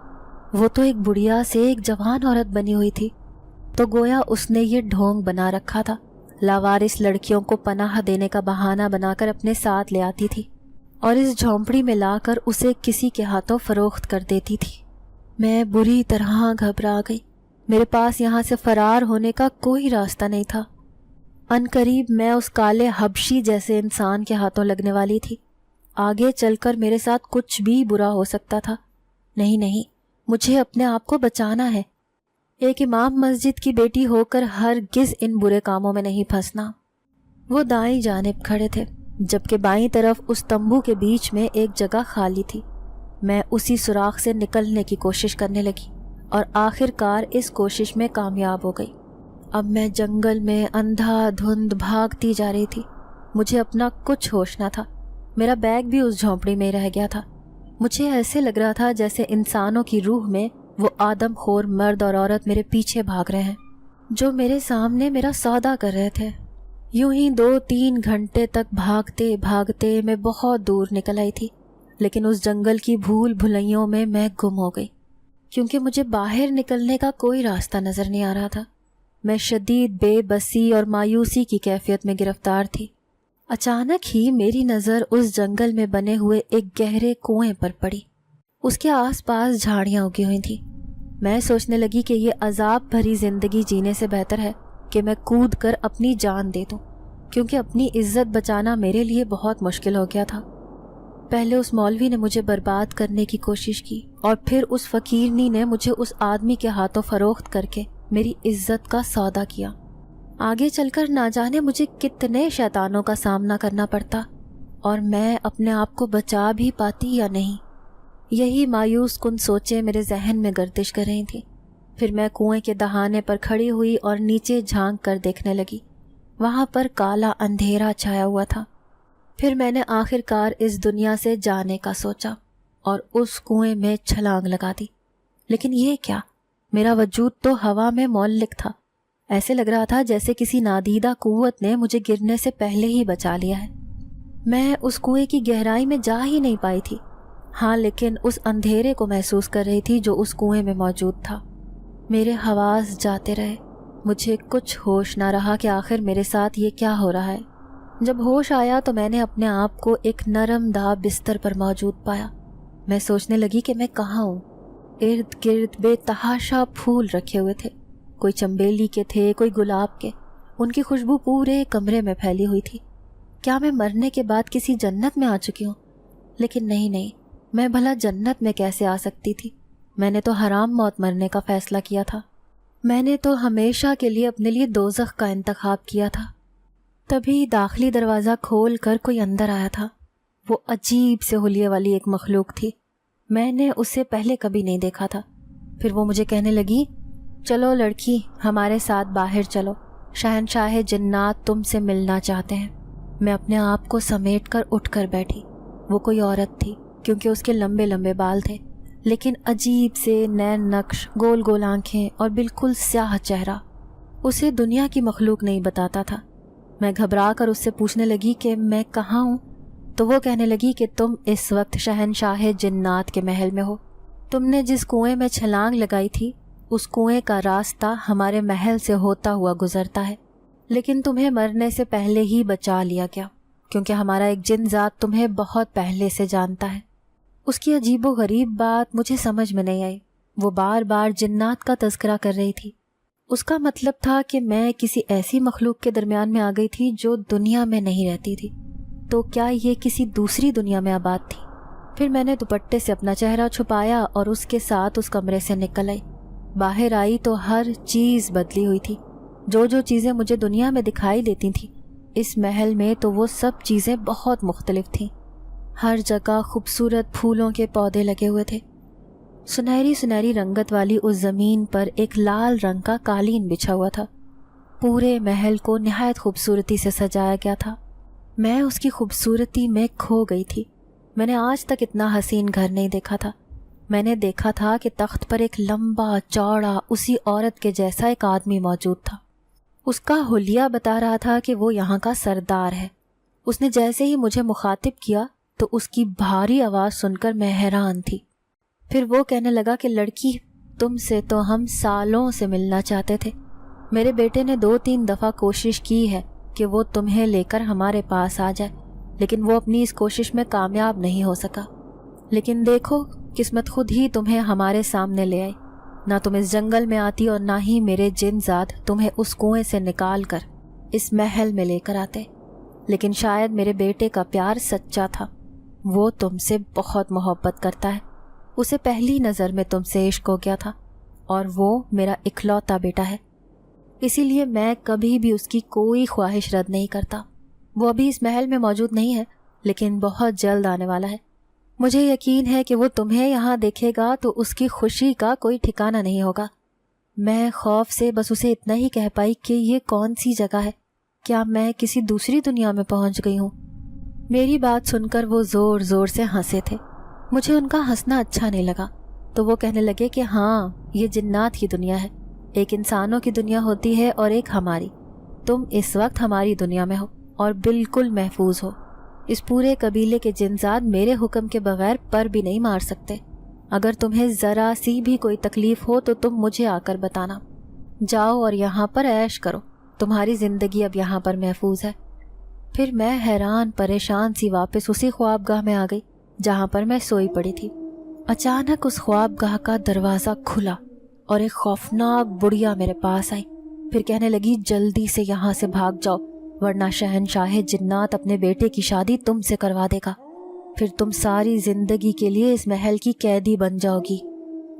وہ تو ایک بڑھیا سے ایک جوان عورت بنی ہوئی تھی، تو گویا اس نے یہ ڈھونگ بنا رکھا تھا، لاوارث لڑکیوں کو پناہ دینے کا بہانہ بنا کر اپنے ساتھ لے آتی تھی اور اس جھونپڑی میں لا کر اسے کسی کے ہاتھوں فروخت کر دیتی تھی۔ میں بری طرح گھبرا گئی، میرے پاس یہاں سے فرار ہونے کا کوئی راستہ نہیں تھا۔ عنقریب میں اس کالے حبشی جیسے انسان کے ہاتھوں لگنے والی تھی، آگے چل کر میرے ساتھ کچھ بھی برا ہو سکتا تھا۔ نہیں، مجھے اپنے آپ کو بچانا ہے، ایک امام مسجد کی بیٹی ہو کر ہرگز ان برے کاموں میں نہیں پھنسنا۔ وہ دائیں جانب کھڑے تھے، جبکہ بائیں طرف اس تمبو کے بیچ میں ایک جگہ خالی تھی۔ میں اسی سوراخ سے نکلنے کی کوشش کرنے لگی اور آخر کار اس کوشش میں کامیاب ہو گئی۔ اب میں جنگل میں اندھا دھند بھاگتی جا رہی تھی، مجھے اپنا کچھ ہوش نہ تھا، میرا بیگ بھی اس جھونپڑی میں رہ گیا تھا۔ مجھے ایسے لگ رہا تھا جیسے انسانوں کی روح میں وہ آدم خور مرد اور عورت میرے پیچھے بھاگ رہے ہیں۔ جو میرے سامنے میرا سودا کر رہے تھے۔ یوں ہی 2-3 گھنٹے تک بھاگتے بھاگتے میں بہت دور نکل آئی تھی، لیکن اس جنگل کی بھول بھلائیوں میں گم ہو گئی، کیونکہ مجھے باہر نکلنے کا کوئی راستہ نظر نہیں آ رہا تھا۔ میں شدید بے بسی اور مایوسی کی کیفیت میں گرفتار تھی۔ اچانک ہی میری نظر اس جنگل میں بنے ہوئے ایک گہرے کنویں پر پڑی۔ اس کے آس پاس جھاڑیاں اگی ہوئی تھیں۔ میں سوچنے لگی کہ یہ عذاب بھری زندگی جینے سے بہتر ہے کہ میں کود کر اپنی جان دے دوں، کیونکہ اپنی عزت بچانا میرے لیے بہت مشکل ہو گیا تھا۔ پہلے اس مولوی نے مجھے برباد کرنے کی کوشش کی، اور پھر اس فقیرنی نے مجھے اس آدمی کے ہاتھوں فروخت کر کے میری عزت کا سودا کیا۔ آگے چل کر نہ جانے مجھے کتنے شیطانوں کا سامنا کرنا پڑتا، اور میں اپنے آپ کو بچا بھی پاتی یا نہیں۔ یہی مایوس کن سوچیں میرے ذہن میں گردش کر رہی تھیں۔ پھر میں کنویں کے دہانے پر کھڑی ہوئی اور نیچے جھانک کر دیکھنے لگی۔ وہاں پر کالا اندھیرا چھایا ہوا تھا۔ پھر میں نے آخر کار اس دنیا سے جانے کا سوچا اور اس کنویں میں چھلانگ لگا دی۔ لیکن یہ کیا؟ میرا وجود تو ہوا میں معلق تھا۔ ایسے لگ رہا تھا جیسے کسی نادیدہ قوت نے مجھے گرنے سے پہلے ہی بچا لیا ہے۔ میں اس کنویں کی گہرائی میں جا ہی نہیں پائی تھی، ہاں لیکن اس اندھیرے کو محسوس کر رہی تھی جو اس کنویں میں موجود تھا۔ میرے حواس جاتے رہے، مجھے کچھ ہوش نہ رہا کہ آخر میرے ساتھ یہ کیا ہو رہا ہے۔ جب ہوش آیا تو میں نے اپنے آپ کو ایک نرم داں بستر پر موجود پایا۔ میں سوچنے لگی کہ میں کہاں ہوں۔ ارد گرد بے تحاشا پھول رکھے ہوئے تھے، کوئی چمبیلی کے تھے، کوئی گلاب کے۔ ان کی خوشبو پورے کمرے میں پھیلی ہوئی تھی۔ کیا میں مرنے کے بعد کسی جنت میں آ چکی ہوں؟ لیکن نہیں، میں بھلا جنت میں کیسے آ سکتی تھی؟ میں نے تو حرام موت مرنے کا فیصلہ کیا تھا۔ میں نے تو ہمیشہ کے لیے اپنے لیے دوزخ کا انتخاب کیا تھا۔ تبھی داخلی دروازہ کھول کر کوئی اندر آیا تھا۔ وہ عجیب سے حلیے والی ایک مخلوق تھی، میں نے اسے پہلے کبھی نہیں دیکھا تھا۔ پھر وہ مجھے کہنے لگی، چلو لڑکی، ہمارے ساتھ باہر چلو، شہنشاہ جنات تم سے ملنا چاہتے ہیں۔ میں اپنے آپ کو سمیٹ کر اٹھ کر بیٹھی۔ وہ کوئی عورت تھی، کیونکہ اس کے لمبے لمبے بال تھے، لیکن عجیب سے نین نقش، گول گول آنکھیں اور بالکل سیاہ چہرہ۔ اسے دنیا کی مخلوق نہیں بتاتا تھا۔ میں گھبرا کر اس سے پوچھنے لگی کہ میں کہاں ہوں، تو وہ کہنے لگی کہ تم اس وقت شہنشاہ جنات کے محل میں ہو۔ تم نے جس کنویں میں چھلانگ لگائی تھی، اس کنویں کا راستہ ہمارے محل سے ہوتا ہوا گزرتا ہے، لیکن تمہیں مرنے سے پہلے ہی بچا لیا گیا، کیونکہ ہمارا ایک جن ذات تمہیں بہت پہلے سے جانتا ہے۔ اس کی عجیب و غریب بات مجھے سمجھ میں نہیں آئی۔ وہ بار بار جنات کا تذکرہ کر رہی تھی۔ اس کا مطلب تھا کہ میں کسی ایسی مخلوق کے درمیان میں آ گئی تھی جو دنیا میں نہیں رہتی تھی۔ تو کیا یہ کسی دوسری دنیا میں آباد تھی؟ پھر میں نے دوپٹے سے اپنا چہرہ چھپایا اور اس کے ساتھ اس کمرے سے نکل آئی۔ باہر آئی تو ہر چیز بدلی ہوئی تھی۔ جو چیزیں مجھے دنیا میں دکھائی دیتی تھیں، اس محل میں تو وہ سب چیزیں بہت مختلف تھیں۔ ہر جگہ خوبصورت پھولوں کے پودے لگے ہوئے تھے۔ سنہری سنہری رنگت والی اس زمین پر ایک لال رنگ کا قالین بچھا ہوا تھا۔ پورے محل کو نہایت خوبصورتی سے سجایا گیا تھا۔ میں اس کی خوبصورتی میں کھو گئی تھی۔ میں نے آج تک اتنا حسین گھر نہیں دیکھا تھا۔ میں نے دیکھا تھا کہ تخت پر ایک لمبا چوڑا اسی عورت کے جیسا ایک آدمی موجود تھا۔ اس کا حلیہ بتا رہا تھا کہ وہ یہاں کا سردار ہے۔ اس نے جیسے ہی مجھے مخاطب کیا تو اس کی بھاری آواز سن کر میں حیران تھی۔ پھر وہ کہنے لگا کہ لڑکی، تم سے تو ہم سالوں سے ملنا چاہتے تھے۔ میرے بیٹے نے 2-3 دفعہ کوشش کی ہے کہ وہ تمہیں لے کر ہمارے پاس آ جائے، لیکن وہ اپنی اس کوشش میں کامیاب نہیں ہو سکا۔ لیکن دیکھو، قسمت خود ہی تمہیں ہمارے سامنے لے آئی۔ نہ تم اس جنگل میں آتی اور نہ ہی میرے جن ذات تمہیں اس کنویں سے نکال کر اس محل میں لے کر آتے۔ لیکن شاید میرے بیٹے کا پیار سچا تھا۔ وہ تم سے بہت محبت کرتا ہے۔ اسے پہلی نظر میں تم سے عشق ہو گیا تھا، اور وہ میرا اکلوتا بیٹا ہے۔ اسی لیے میں کبھی بھی اس کی کوئی خواہش رد نہیں کرتا۔ وہ ابھی اس محل میں موجود نہیں ہے، لیکن بہت جلد آنے والا ہے۔ مجھے یقین ہے کہ وہ تمہیں یہاں دیکھے گا تو اس کی خوشی کا کوئی ٹھکانہ نہیں ہوگا۔ میں خوف سے بس اسے اتنا ہی کہہ پائی کہ یہ کون سی جگہ ہے؟ کیا میں کسی دوسری دنیا میں پہنچ گئی ہوں؟ میری بات سن کر وہ زور زور سے ہنسے تھے۔ مجھے ان کا ہنسنا اچھا نہیں لگا، تو وہ کہنے لگے کہ ہاں، یہ جنات کی دنیا ہے۔ ایک انسانوں کی دنیا ہوتی ہے اور ایک ہماری. تم اس وقت ہماری دنیا میں ہو اور بالکل محفوظ ہو. اس پورے قبیلے کے جنزاد میرے حکم کے بغیر پر بھی نہیں مار سکتے. اگر تمہیں ذرا سی بھی کوئی تکلیف ہو تو تم مجھے آ کر بتانا. جاؤ اور یہاں پر عیش کرو. تمہاری زندگی اب یہاں پر محفوظ ہے. پھر میں حیران پریشان سی واپس اسی خوابگاہ میں آ گئی جہاں پر میں سوئی پڑی تھی. اچانک اس خوابگاہ کا دروازہ کھلا اور ایک خوفناک بڑھیا میرے پاس آئی. پھر کہنے لگی جلدی سے یہاں سے بھاگ جاؤ ورنہ شہنشاہ جنات اپنے بیٹے کی شادی تم سے کروا دے گا. پھر تم ساری زندگی کے لیے اس محل کی قیدی بن جاؤ گی.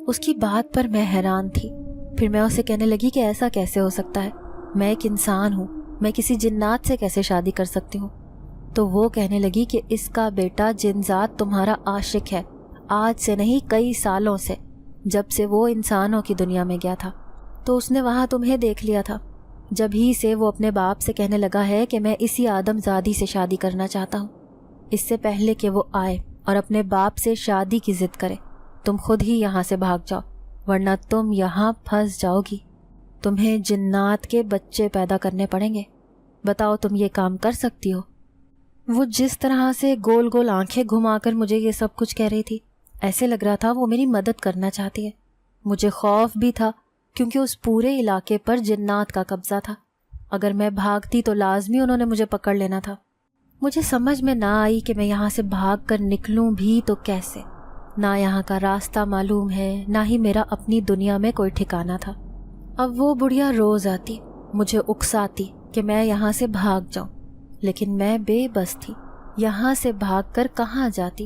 اس کی بات پر میں حیران تھی. پھر میں اسے کہنے لگی کہ ایسا کیسے ہو سکتا ہے؟ میں ایک انسان ہوں، میں کسی جنات سے کیسے شادی کر سکتی ہوں؟ تو وہ کہنے لگی کہ اس کا بیٹا جنزاد تمہارا عاشق ہے، آج سے نہیں کئی سالوں سے، جب سے وہ انسانوں کی دنیا میں گیا تھا تو اس نے وہاں تمہیں دیکھ لیا تھا. جب ہی سے وہ اپنے باپ سے کہنے لگا ہے کہ میں اسی آدم زادی سے شادی کرنا چاہتا ہوں. اس سے پہلے کہ وہ آئے اور اپنے باپ سے شادی کی ضد کرے تم خود ہی یہاں سے بھاگ جاؤ ورنہ تم یہاں پھنس جاؤ گی. تمہیں جنات کے بچے پیدا کرنے پڑیں گے. بتاؤ تم یہ کام کر سکتی ہو؟ وہ جس طرح سے گول گول آنکھیں گھما کر مجھے یہ سب کچھ کہہ رہی تھی، ایسے لگ رہا تھا وہ میری مدد کرنا چاہتی ہے. مجھے خوف بھی تھا کیونکہ اس پورے علاقے پر جنات کا قبضہ تھا. اگر میں بھاگتی تو لازمی انہوں نے مجھے پکڑ لینا تھا. مجھے سمجھ میں نہ آئی کہ میں یہاں سے بھاگ کر نکلوں بھی تو کیسے. نہ یہاں کا راستہ معلوم ہے، نہ ہی میرا اپنی دنیا میں کوئی ٹھکانہ تھا. اب وہ بڑھیا روز آتی، مجھے اکساتی کہ میں یہاں سے بھاگ جاؤں، لیکن میں بے بس تھی. یہاں سے بھاگ کر کہاں جاتی؟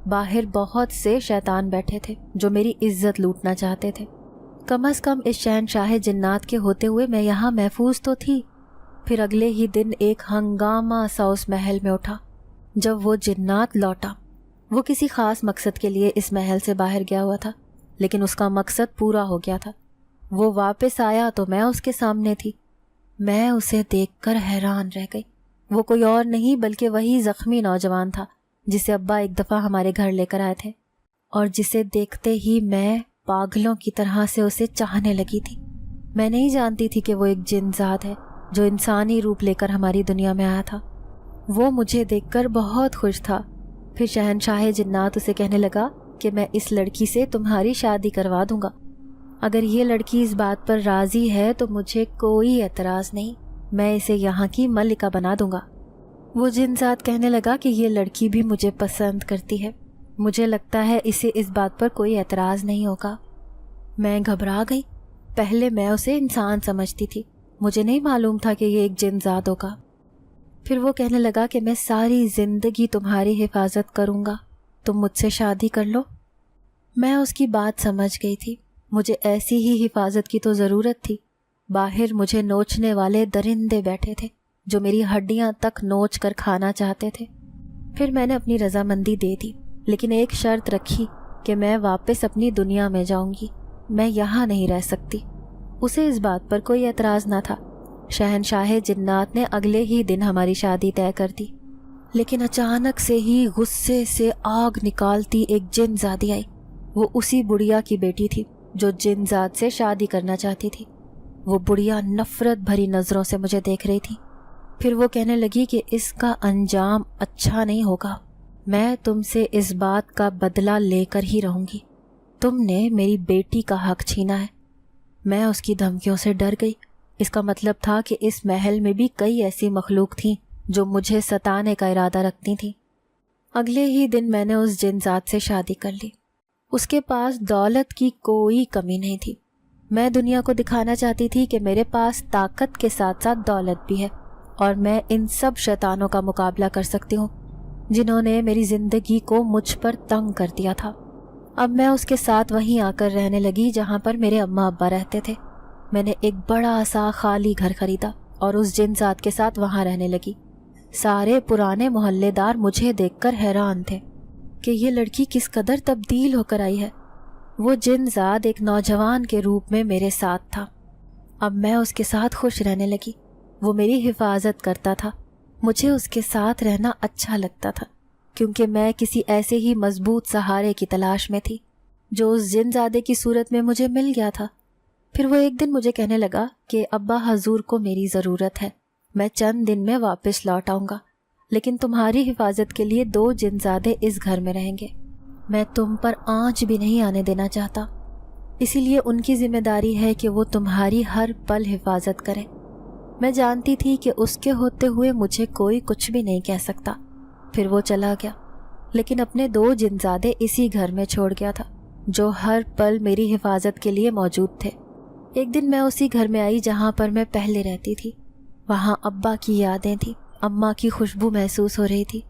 باہر بہت سے شیطان بیٹھے تھے جو میری عزت لوٹنا چاہتے تھے. کم از کم اس شہنشاہ جنات کے ہوتے ہوئے میں یہاں محفوظ تو تھی. پھر اگلے ہی دن ایک ہنگامہ سا اس محل میں اٹھا. جب وہ جنات لوٹا، وہ کسی خاص مقصد کے لیے اس محل سے باہر گیا ہوا تھا، لیکن اس کا مقصد پورا ہو گیا تھا. وہ واپس آیا تو میں اس کے سامنے تھی. میں اسے دیکھ کر حیران رہ گئی. وہ کوئی اور نہیں بلکہ وہی زخمی نوجوان تھا جسے ابا ایک دفعہ ہمارے گھر لے کر آئے تھے اور جسے دیکھتے ہی میں پاگلوں کی طرح سے اسے چاہنے لگی تھی. میں نہیں جانتی تھی کہ وہ ایک جنزاد ہے جو انسانی روپ لے کر ہماری دنیا میں آیا تھا. وہ مجھے دیکھ کر بہت خوش تھا. پھر شہنشاہ جنات اسے کہنے لگا کہ میں اس لڑکی سے تمہاری شادی کروا دوں گا. اگر یہ لڑکی اس بات پر راضی ہے تو مجھے کوئی اعتراض نہیں، میں اسے یہاں کی ملکہ بنا دوں گا. وہ جنزاد کہنے لگا کہ یہ لڑکی بھی مجھے پسند کرتی ہے، مجھے لگتا ہے اسے اس بات پر کوئی اعتراض نہیں ہوگا. میں گھبرا گئی. پہلے میں اسے انسان سمجھتی تھی، مجھے نہیں معلوم تھا کہ یہ ایک جنزاد ہوگا. پھر وہ کہنے لگا کہ میں ساری زندگی تمہاری حفاظت کروں گا، تم مجھ سے شادی کر لو. میں اس کی بات سمجھ گئی تھی. مجھے ایسی ہی حفاظت کی تو ضرورت تھی. باہر مجھے نوچنے والے درندے بیٹھے تھے جو میری ہڈیاں تک نوچ کر کھانا چاہتے تھے. پھر میں نے اپنی رضامندی دے دی، لیکن ایک شرط رکھی کہ میں واپس اپنی دنیا میں جاؤں گی، میں یہاں نہیں رہ سکتی. اسے اس بات پر کوئی اعتراض نہ تھا. شہنشاہ جنات نے اگلے ہی دن ہماری شادی طے کر دی. لیکن اچانک سے ہی غصے سے آگ نکالتی ایک جنزادی آئی. وہ اسی بڑھیا کی بیٹی تھی جو جنزاد سے شادی کرنا چاہتی تھی. وہ بڑھیا نفرت بھری نظروں سے مجھے دیکھ رہی تھی. پھر وہ کہنے لگی کہ اس کا انجام اچھا نہیں ہوگا. میں تم سے اس بات کا بدلہ لے کر ہی رہوں گی. تم نے میری بیٹی کا حق چھینا ہے. میں اس کی دھمکیوں سے ڈر گئی. اس کا مطلب تھا کہ اس محل میں بھی کئی ایسی مخلوق تھیں جو مجھے ستانے کا ارادہ رکھتی تھیں. اگلے ہی دن میں نے اس جنزاد سے شادی کر لی. اس کے پاس دولت کی کوئی کمی نہیں تھی. میں دنیا کو دکھانا چاہتی تھی کہ میرے پاس طاقت کے ساتھ ساتھ دولت بھی ہے اور میں ان سب شیطانوں کا مقابلہ کر سکتی ہوں جنہوں نے میری زندگی کو مجھ پر تنگ کر دیا تھا. اب میں اس کے ساتھ وہیں آ کر رہنے لگی جہاں پر میرے اماں ابا رہتے تھے. میں نے ایک بڑا سا خالی گھر خریدا اور اس جنزاد کے ساتھ وہاں رہنے لگی. سارے پرانے محلے دار مجھے دیکھ کر حیران تھے کہ یہ لڑکی کس قدر تبدیل ہو کر آئی ہے. وہ جنزاد ایک نوجوان کے روپ میں میرے ساتھ تھا. اب میں اس کے ساتھ خوش رہنے لگی. وہ میری حفاظت کرتا تھا. مجھے اس کے ساتھ رہنا اچھا لگتا تھا کیونکہ میں کسی ایسے ہی مضبوط سہارے کی تلاش میں تھی جو اس جنزادے کی صورت میں مجھے مل گیا تھا. پھر وہ ایک دن مجھے کہنے لگا کہ ابا حضور کو میری ضرورت ہے، میں چند دن میں واپس لوٹ آؤں گا، لیکن تمہاری حفاظت کے لیے 2 جنزادے اس گھر میں رہیں گے، میں تم پر آنچ بھی نہیں آنے دینا چاہتا، اسی لیے ان کی ذمہ داری ہے کہ وہ تمہاری ہر پل حفاظت کریں۔ میں جانتی تھی کہ اس کے ہوتے ہوئے مجھے کوئی کچھ بھی نہیں کہہ سکتا۔ پھر وہ چلا گیا، لیکن اپنے 2 جنزادے اسی گھر میں چھوڑ گیا تھا جو ہر پل میری حفاظت کے لیے موجود تھے۔ ایک دن میں اسی گھر میں آئی جہاں پر میں پہلے رہتی تھی۔ وہاں ابا کی یادیں تھیں، اماں کی خوشبو محسوس ہو رہی تھی۔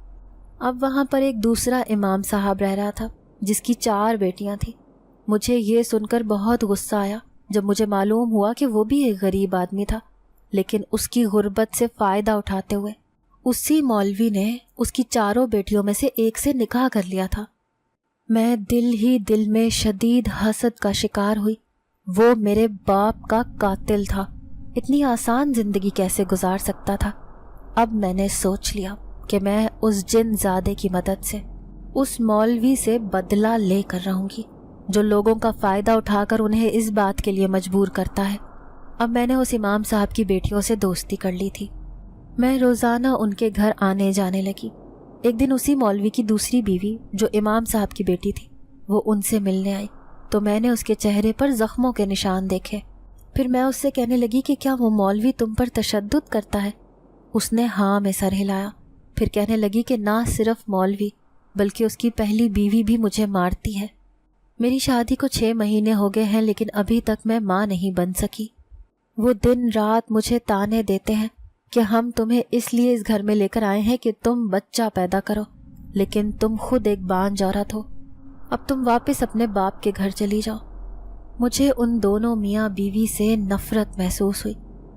اب وہاں پر ایک دوسرا امام صاحب رہ رہا تھا جس کی 4 بیٹیاں تھیں۔ مجھے یہ سن کر بہت غصہ آیا جب مجھے معلوم ہوا کہ وہ بھی ایک غریب آدمی تھا، لیکن اس کی غربت سے فائدہ اٹھاتے ہوئے اسی مولوی نے اس کی 4 بیٹیوں میں سے ایک سے نکاح کر لیا تھا۔ میں دل ہی دل میں شدید حسد کا شکار ہوئی۔ وہ میرے باپ کا قاتل تھا، اتنی آسان زندگی کیسے گزار سکتا تھا؟ اب میں نے سوچ لیا کہ میں اس جن زادے کی مدد سے اس مولوی سے بدلہ لے کر رہوں گی جو لوگوں کا فائدہ اٹھا کر انہیں اس بات کے لیے مجبور کرتا ہے۔ اب میں نے اس امام صاحب کی بیٹیوں سے دوستی کر لی تھی۔ میں روزانہ ان کے گھر آنے جانے لگی۔ ایک دن اسی مولوی کی دوسری بیوی جو امام صاحب کی بیٹی تھی وہ ان سے ملنے آئی تو میں نے اس کے چہرے پر زخموں کے نشان دیکھے۔ پھر میں اس سے کہنے لگی کہ کیا وہ مولوی تم پر تشدد کرتا ہے؟ اس نے ہاں میں سر ہلایا۔ پھر کہنے لگی کہ نہ صرف مولوی بلکہ اس کی پہلی بیوی بھی مجھے مارتی ہے۔ میری شادی کو 6 مہینے ہو گئے ہیں لیکن ابھی تک میں ماں نہیں بن سکی۔ وہ دن رات مجھے تانے دیتے ہیں کہ ہم تمہیں اس لیے اس گھر میں لے کر آئے ہیں کہ تم بچہ پیدا کرو، لیکن تم خود ایک بانجھ عورت ہو، اب تم واپس اپنے باپ کے گھر چلی جاؤ۔ مجھے ان دونوں میاں بیوی سے نفرت محسوس ہوئی۔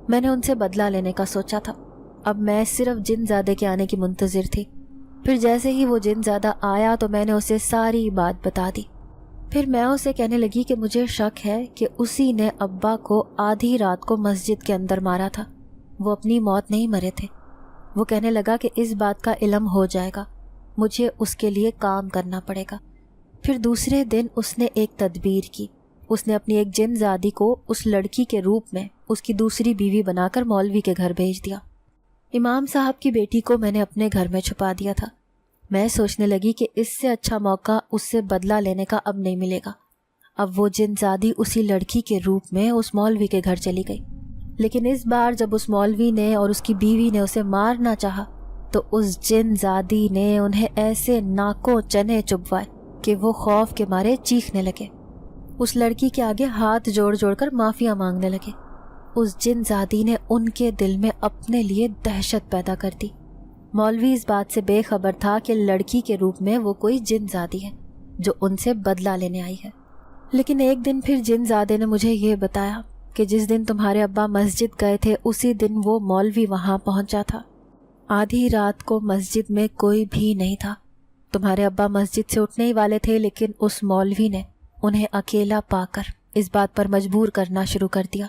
میں نے ان سے بدلہ لینے کا سوچا تھا۔ اب میں صرف جن زادے کے آنے کی منتظر تھی۔ پھر جیسے ہی وہ جن زادہ آیا تو میں نے اسے ساری بات بتا دی۔ پھر میں اسے کہنے لگی کہ مجھے شک ہے کہ اسی نے ابا کو آدھی رات کو مسجد کے اندر مارا تھا، وہ اپنی موت نہیں مرے تھے۔ وہ کہنے لگا کہ اس بات کا علم ہو جائے گا، مجھے اس کے لیے کام کرنا پڑے گا۔ پھر دوسرے دن اس نے ایک تدبیر کی۔ اس نے اپنی ایک جن زادی کو اس لڑکی کے روپ میں اس کی دوسری بیوی بنا کر مولوی کے گھر بھیج دیا۔ امام صاحب کی بیٹی کو میں نے اپنے گھر میں چھپا دیا تھا۔ میں سوچنے لگی کہ اس سے اچھا موقع اس سے بدلہ لینے کا اب نہیں ملے گا۔ اب وہ جن زادی اسی لڑکی کے روپ میں اس مولوی کے گھر چلی گئی، لیکن اس بار جب اس مولوی نے اور اس کی بیوی نے اسے مارنا چاہا تو اس جن زادی نے انہیں ایسے ناکوں چنے چبوائے کہ وہ خوف کے مارے چیخنے لگے۔ اس لڑکی کے آگے ہاتھ جوڑ جوڑ کر معافیا مانگنے لگے۔ اس جن زادی نے ان کے دل میں اپنے لیے دہشت پیدا کر دی۔ مولوی اس بات سے بے خبر تھا کہ لڑکی کے روپ میں وہ کوئی جن زادی ہے جو ان سے بدلہ لینے آئی ہے۔ لیکن ایک دن پھر جن زادے نے مجھے یہ بتایا کہ جس دن تمہارے ابا مسجد گئے تھے اسی دن وہ مولوی وہاں پہنچا تھا۔ آدھی رات کو مسجد میں کوئی بھی نہیں تھا۔ تمہارے ابا مسجد سے اٹھنے ہی والے تھے لیکن اس مولوی نے انہیں اکیلا پا کر اس بات پر مجبور کرنا شروع کر دیا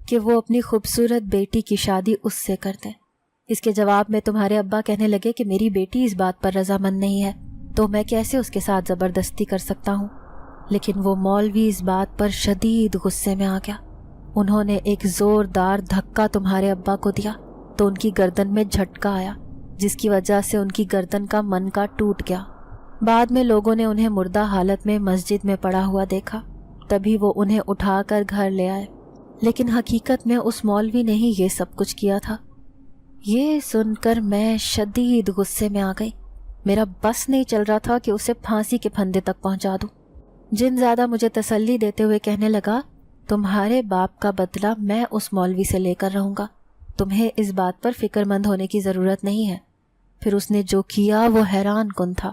کہ وہ اپنی خوبصورت بیٹی کی شادی اس سے کر دیں۔ اس کے جواب میں تمہارے ابا کہنے لگے کہ میری بیٹی اس بات پر رضامند نہیں ہے تو میں کیسے اس کے ساتھ زبردستی کر سکتا ہوں۔ لیکن وہ مولوی اس بات پر شدید غصے میں آ گیا۔ انہوں نے ایک زوردار دھکا تمہارے ابا کو دیا تو ان کی گردن میں جھٹکا آیا جس کی وجہ سے ان کی گردن کا منکا ٹوٹ گیا۔ بعد میں لوگوں نے انہیں مردہ حالت میں مسجد میں پڑا ہوا دیکھا، تبھی وہ انہیں اٹھا کر گھر لے آئے، لیکن حقیقت میں اس مولوی نے ہی یہ سب کچھ کیا تھا۔ یہ سن کر میں شدید غصے میں آ گئی۔ میرا بس نہیں چل رہا تھا کہ اسے پھانسی کے پھندے تک پہنچا دوں۔ جن زیادہ مجھے تسلی دیتے ہوئے کہنے لگا، تمہارے باپ کا بدلہ میں اس مولوی سے لے کر رہوں گا، تمہیں اس بات پر فکر مند ہونے کی ضرورت نہیں ہے۔ پھر اس نے جو کیا وہ حیران کن تھا۔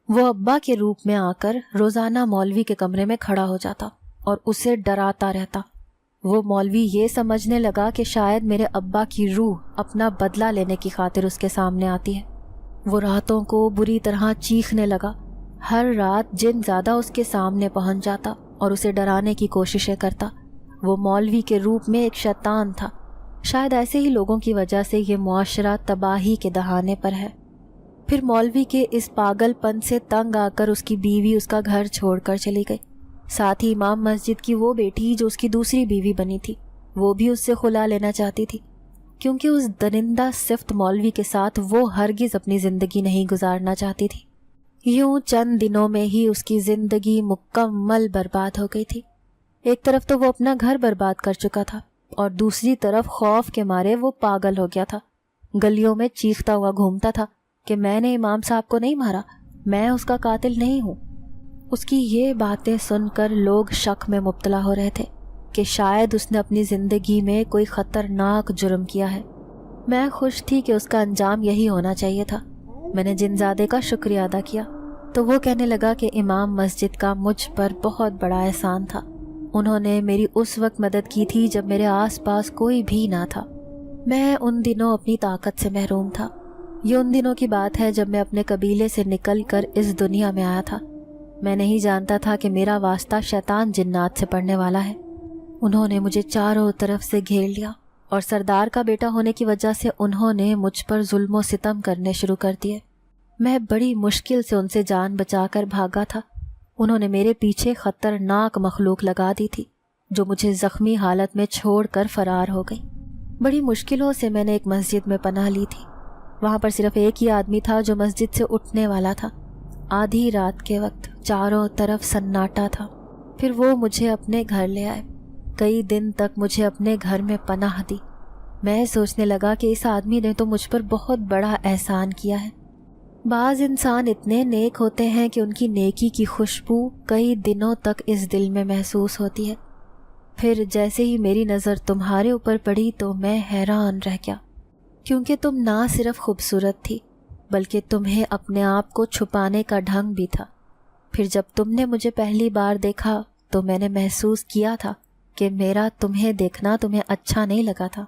وہ ابا کے روپ میں آ کر روزانہ مولوی کے کمرے میں کھڑا ہو جاتا اور اسے ڈراتا رہتا۔ وہ مولوی یہ سمجھنے لگا کہ شاید میرے ابا کی روح اپنا بدلہ لینے کی خاطر اس کے سامنے آتی ہے۔ وہ راتوں کو بری طرح چیخنے لگا۔ ہر رات جن زیادہ اس کے سامنے پہنچ جاتا اور اسے ڈرانے کی کوششیں کرتا۔ وہ مولوی کے روپ میں ایک شیطان تھا۔ شاید ایسے ہی لوگوں کی وجہ سے یہ معاشرہ تباہی کے دہانے پر ہے۔ پھر مولوی کے اس پاگل پن سے تنگ آ کر اس کی بیوی اس کا گھر چھوڑ کر چلی گئی۔ ساتھ ہی امام مسجد کی وہ بیٹی جو اس کی دوسری بیوی بنی تھی وہ بھی اس سے خلا لینا چاہتی تھی، کیونکہ اس درندہ صفت مولوی کے ساتھ وہ ہرگز اپنی زندگی نہیں گزارنا چاہتی تھی۔ یوں چند دنوں میں ہی اس کی زندگی مکمل برباد ہو گئی تھی۔ ایک طرف تو وہ اپنا گھر برباد کر چکا تھا اور دوسری طرف خوف کے مارے وہ پاگل ہو گیا تھا، گلیوں میں چیختا ہوا گھومتا تھا کہ میں نے امام صاحب کو نہیں مارا، میں اس کا قاتل نہیں ہوں۔ اس کی یہ باتیں سن کر لوگ شک میں مبتلا ہو رہے تھے کہ شاید اس نے اپنی زندگی میں کوئی خطرناک جرم کیا ہے۔ میں خوش تھی کہ اس کا انجام یہی ہونا چاہیے تھا۔ میں نے جن زادے کا شکریہ ادا کیا تو وہ کہنے لگا کہ امام مسجد کا مجھ پر بہت بڑا احسان تھا، انہوں نے میری اس وقت مدد کی تھی جب میرے آس پاس کوئی بھی نہ تھا۔ میں ان دنوں اپنی طاقت سے محروم تھا۔ یہ ان دنوں کی بات ہے جب میں اپنے قبیلے سے نکل کر اس دنیا میں آیا تھا۔ میں نہیں جانتا تھا کہ میرا واسطہ شیطان جنات سے پڑنے والا ہے۔ انہوں نے مجھے چاروں طرف سے گھیر لیا اور سردار کا بیٹا ہونے کی وجہ سے انہوں نے مجھ پر ظلم و ستم کرنے شروع کر دیے۔ میں بڑی مشکل سے ان سے جان بچا کر بھاگا تھا۔ انہوں نے میرے پیچھے خطرناک مخلوق لگا دی تھی جو مجھے زخمی حالت میں چھوڑ کر فرار ہو گئی۔ بڑی مشکلوں سے میں نے ایک مسجد میں پناہ لی تھی۔ وہاں پر صرف ایک ہی آدمی تھا جو مسجد سے اٹھنے والا تھا۔ آدھی رات کے وقت چاروں طرف سناٹا تھا۔ پھر وہ مجھے اپنے گھر لے آئے، کئی دن تک مجھے اپنے گھر میں پناہ دی۔ میں سوچنے لگا کہ اس آدمی نے تو مجھ پر بہت بڑا احسان کیا ہے۔ بعض انسان اتنے نیک ہوتے ہیں کہ ان کی نیکی کی خوشبو کئی دنوں تک اس دل میں محسوس ہوتی ہے۔ پھر جیسے ہی میری نظر تمہارے اوپر پڑی تو میں حیران رہ گیا، کیونکہ تم نہ صرف خوبصورت تھی بلکہ تمہیں اپنے آپ کو چھپانے کا ڈھنگ بھی تھا۔ پھر جب تم نے مجھے پہلی بار دیکھا تو میں نے محسوس کیا تھا کہ میرا تمہیں دیکھنا تمہیں اچھا نہیں لگا تھا،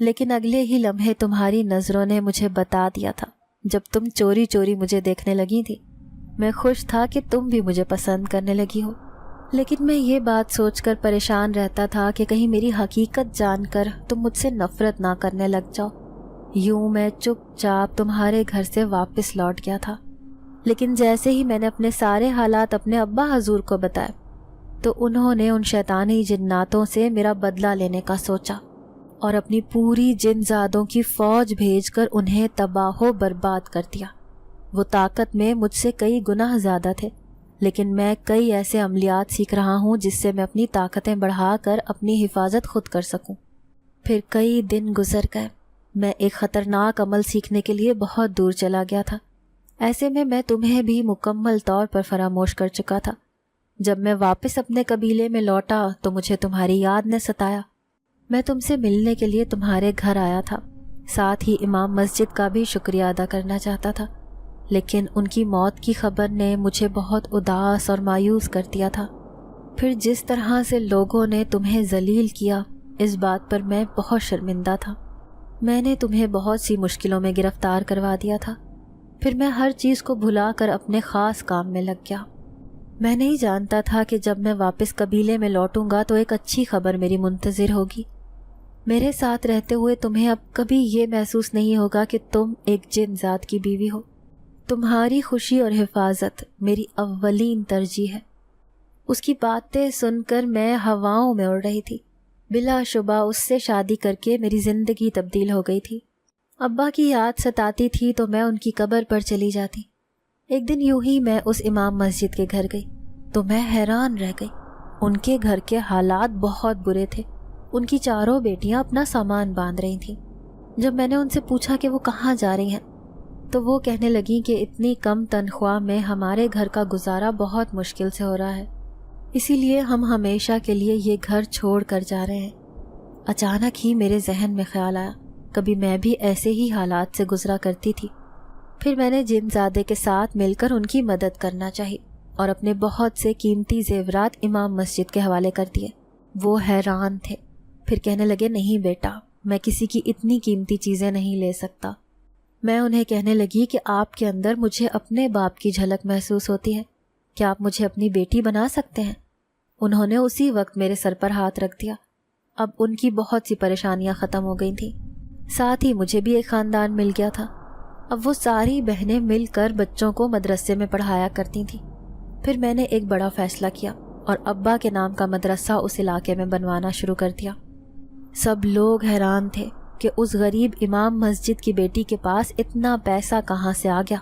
لیکن اگلے ہی لمحے تمہاری نظروں نے مجھے بتا دیا تھا۔ جب تم چوری چوری مجھے دیکھنے لگی تھی میں خوش تھا کہ تم بھی مجھے پسند کرنے لگی ہو، لیکن میں یہ بات سوچ کر پریشان رہتا تھا کہ کہیں میری حقیقت جان کر تم مجھ سے نفرت نہ کرنے لگ جاؤ۔ یوں میں چپ چاپ تمہارے گھر سے واپس لوٹ گیا تھا، لیکن جیسے ہی میں نے اپنے سارے حالات اپنے ابا حضور کو بتائے تو انہوں نے ان شیطانی جناتوں سے میرا بدلہ لینے کا سوچا اور اپنی پوری جن زادوں کی فوج بھیج کر انہیں تباہ و برباد کر دیا۔ وہ طاقت میں مجھ سے کئی گنا زیادہ تھے، لیکن میں کئی ایسے عملیات سیکھ رہا ہوں جس سے میں اپنی طاقتیں بڑھا کر اپنی حفاظت خود کر سکوں۔ پھر کئی دن گزر گئے، میں ایک خطرناک عمل سیکھنے کے لیے بہت دور چلا گیا تھا۔ ایسے میں تمہیں بھی مکمل طور پر فراموش کر چکا تھا۔ جب میں واپس اپنے قبیلے میں لوٹا تو مجھے تمہاری یاد نے ستایا۔ میں تم سے ملنے کے لیے تمہارے گھر آیا تھا، ساتھ ہی امام مسجد کا بھی شکریہ ادا کرنا چاہتا تھا، لیکن ان کی موت کی خبر نے مجھے بہت اداس اور مایوس کر دیا تھا۔ پھر جس طرح سے لوگوں نے تمہیں ذلیل کیا اس بات پر میں بہت شرمندہ تھا۔ میں نے تمہیں بہت سی مشکلوں میں گرفتار کروا دیا تھا۔ پھر میں ہر چیز کو بھلا کر اپنے خاص کام میں لگ گیا۔ میں نہیں جانتا تھا کہ جب میں واپس قبیلے میں لوٹوں گا تو ایک اچھی خبر میری منتظر ہوگی۔ میرے ساتھ رہتے ہوئے تمہیں اب کبھی یہ محسوس نہیں ہوگا کہ تم ایک جن ذات کی بیوی ہو۔ تمہاری خوشی اور حفاظت میری اولین ترجیح ہے۔ اس کی باتیں سن کر میں ہواؤں میں اڑ رہی تھی۔ بلا شبہ اس سے شادی کر کے میری زندگی تبدیل ہو گئی تھی۔ ابا کی یاد ستاتی تھی تو میں ان کی قبر پر چلی جاتی۔ ایک دن یوں ہی میں اس امام مسجد کے گھر گئی تو میں حیران رہ گئی۔ ان کے گھر کے حالات بہت برے تھے۔ ان کی چاروں بیٹیاں اپنا سامان باندھ رہی تھیں۔ جب میں نے ان سے پوچھا کہ وہ کہاں جا رہی ہیں تو وہ کہنے لگیں کہ اتنی کم تنخواہ میں ہمارے گھر کا گزارا بہت مشکل سے ہو رہا ہے، اسی لیے ہم ہمیشہ کے لیے یہ گھر چھوڑ کر جا رہے ہیں۔ اچانک ہی میرے ذہن میں خیال آیا، کبھی میں بھی ایسے ہی حالات سے گزرا کرتی تھی۔ پھر میں نے جن زادے کے ساتھ مل کر ان کی مدد کرنا چاہی اور اپنے بہت سے قیمتی زیورات امام مسجد کے حوالے کر دیے۔ وہ حیران تھے، پھر کہنے لگے نہیں بیٹا، میں کسی کی اتنی قیمتی چیزیں نہیں لے سکتا۔ میں انہیں کہنے لگی کہ آپ کے اندر مجھے اپنے باپ کی جھلک محسوس ہوتی ہے، کیا آپ مجھے اپنی بیٹی بنا سکتے ہیں؟ انہوں نے اسی وقت میرے سر پر ہاتھ رکھ دیا۔ اب ان کی بہت سی پریشانیاں ختم ہو گئی تھیں، ساتھ ہی مجھے بھی ایک خاندان مل گیا تھا۔ اب وہ ساری بہنیں مل کر بچوں کو مدرسے میں پڑھایا کرتی تھیں۔ پھر میں نے ایک بڑا فیصلہ کیا، اور ابا کے نام کا مدرسہ اس علاقے میں بنوانا شروع کر دیا۔ سب لوگ حیران تھے کہ اس غریب امام مسجد کی بیٹی کے پاس اتنا پیسہ کہاں سے آ گیا،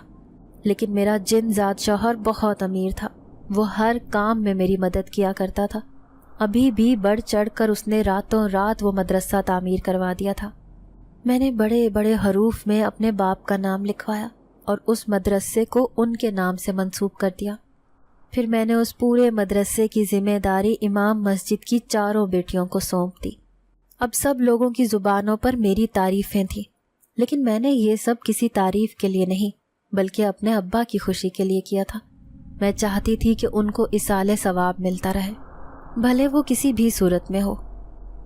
لیکن میرا جن ذات شوہر بہت امیر تھا، وہ ہر کام میں میری مدد کیا کرتا تھا۔ ابھی بھی بڑھ چڑھ کر اس نے راتوں رات وہ مدرسہ تعمیر کروا دیا تھا۔ میں نے بڑے بڑے حروف میں اپنے باپ کا نام لکھوایا اور اس مدرسے کو ان کے نام سے منسوب کر دیا۔ پھر میں نے اس پورے مدرسے کی ذمہ داری امام مسجد کی 4 بیٹیوں کو سونپ دی۔ اب سب لوگوں کی زبانوں پر میری تعریفیں تھیں، لیکن میں نے یہ سب کسی تعریف کے لیے نہیں بلکہ اپنے ابا کی خوشی کے لیے کیا تھا۔ میں چاہتی تھی کہ ان کو اصالِ ثواب ملتا رہے، بھلے وہ کسی بھی صورت میں ہو۔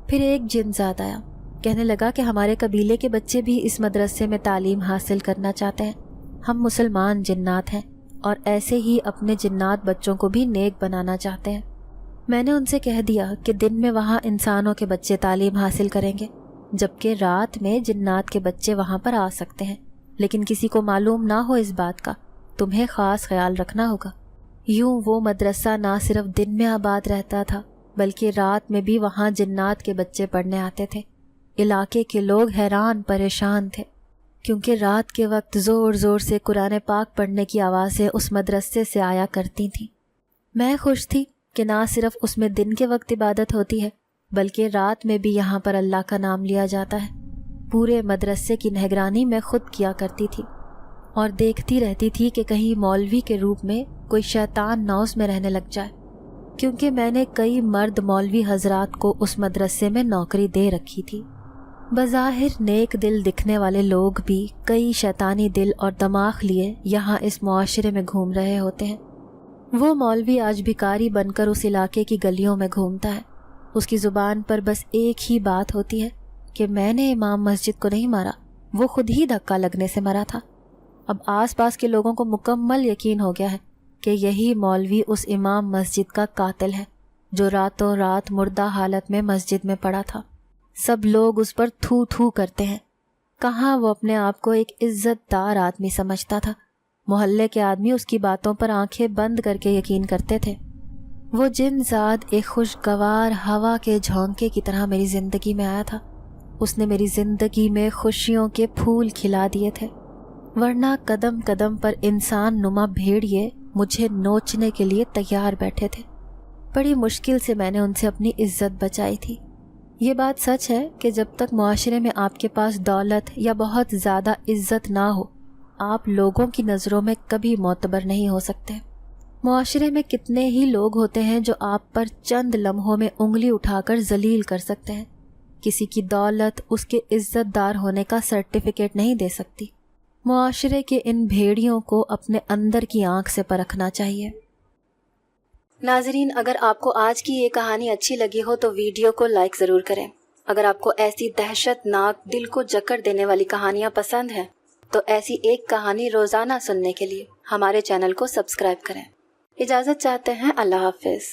پھر ایک جن ذات آیا، کہنے لگا کہ ہمارے قبیلے کے بچے بھی اس مدرسے میں تعلیم حاصل کرنا چاہتے ہیں، ہم مسلمان جنات ہیں اور ایسے ہی اپنے جنات بچوں کو بھی نیک بنانا چاہتے ہیں۔ میں نے ان سے کہہ دیا کہ دن میں وہاں انسانوں کے بچے تعلیم حاصل کریں گے، جبکہ رات میں جنات کے بچے وہاں پر آ سکتے ہیں، لیکن کسی کو معلوم نہ ہو اس بات کا، تمہیں خاص خیال رکھنا ہوگا۔ یوں وہ مدرسہ نہ صرف دن میں آباد رہتا تھا بلکہ رات میں بھی وہاں جنات کے بچے پڑھنے آتے تھے۔ علاقے کے لوگ حیران پریشان تھے کیونکہ رات کے وقت زور زور سے قرآن پاک پڑھنے کی آوازیں اس مدرسے سے آیا کرتی تھیں۔ میں خوش تھی کہ نہ صرف اس میں دن کے وقت عبادت ہوتی ہے بلکہ رات میں بھی یہاں پر اللہ کا نام لیا جاتا ہے۔ پورے مدرسے کی نگرانی میں خود کیا کرتی تھی اور دیکھتی رہتی تھی کہ کہیں مولوی کے روپ میں کوئی شیطان نہ اس میں رہنے لگ جائے، کیونکہ میں نے کئی مرد مولوی حضرات کو اس مدرسے میں نوکری دے رکھی تھی۔ بظاہر نیک دل دکھنے والے لوگ بھی کئی شیطانی دل اور دماغ لیے یہاں اس معاشرے میں گھوم رہے ہوتے ہیں۔ وہ مولوی آج بھکاری بن کر اس علاقے کی گلیوں میں گھومتا ہے، اس کی زبان پر بس ایک ہی بات ہوتی ہے کہ میں نے امام مسجد کو نہیں مارا، وہ خود ہی دھکا لگنے سے مرا تھا۔ اب آس پاس کے لوگوں کو مکمل یقین ہو گیا ہے کہ یہی مولوی اس امام مسجد کا قاتل ہے جو راتوں رات مردہ حالت میں مسجد میں پڑا تھا۔ سب لوگ اس پر تھو تھو کرتے ہیں۔ کہاں وہ اپنے آپ کو ایک عزت دار آدمی سمجھتا تھا، محلے کے آدمی اس کی باتوں پر آنکھیں بند کر کے یقین کرتے تھے۔ وہ جن ذات ایک خوشگوار ہوا کے جھونکے کی طرح میری زندگی میں آیا تھا، اس نے میری زندگی میں خوشیوں کے پھول کھلا دیے تھے، ورنہ قدم قدم پر انسان نما بھیڑیے مجھے نوچنے کے لیے تیار بیٹھے تھے۔ بڑی مشکل سے میں نے ان سے اپنی عزت بچائی تھی۔ یہ بات سچ ہے کہ جب تک معاشرے میں آپ کے پاس دولت یا بہت زیادہ عزت نہ ہو، آپ لوگوں کی نظروں میں کبھی معتبر نہیں ہو سکتے۔ معاشرے میں کتنے ہی لوگ ہوتے ہیں جو آپ پر چند لمحوں میں انگلی اٹھا کر ذلیل کر سکتے ہیں۔ کسی کی دولت اس کے عزت دار ہونے کا سرٹیفکیٹ نہیں دے سکتی۔ معاشرے کے ان بھیڑیوں کو اپنے اندر کی آنکھ سے پرکھنا چاہیے۔ ناظرین، اگر آپ کو آج کی یہ کہانی اچھی لگی ہو تو ویڈیو کو لائک ضرور کریں۔ اگر آپ کو ایسی دہشت ناک دل کو جکڑ دینے والی کہانیاں پسند ہیں تو ایسی ایک کہانی روزانہ سننے کے لیے ہمارے چینل کو سبسکرائب کریں۔ اجازت چاہتے ہیں، اللہ حافظ۔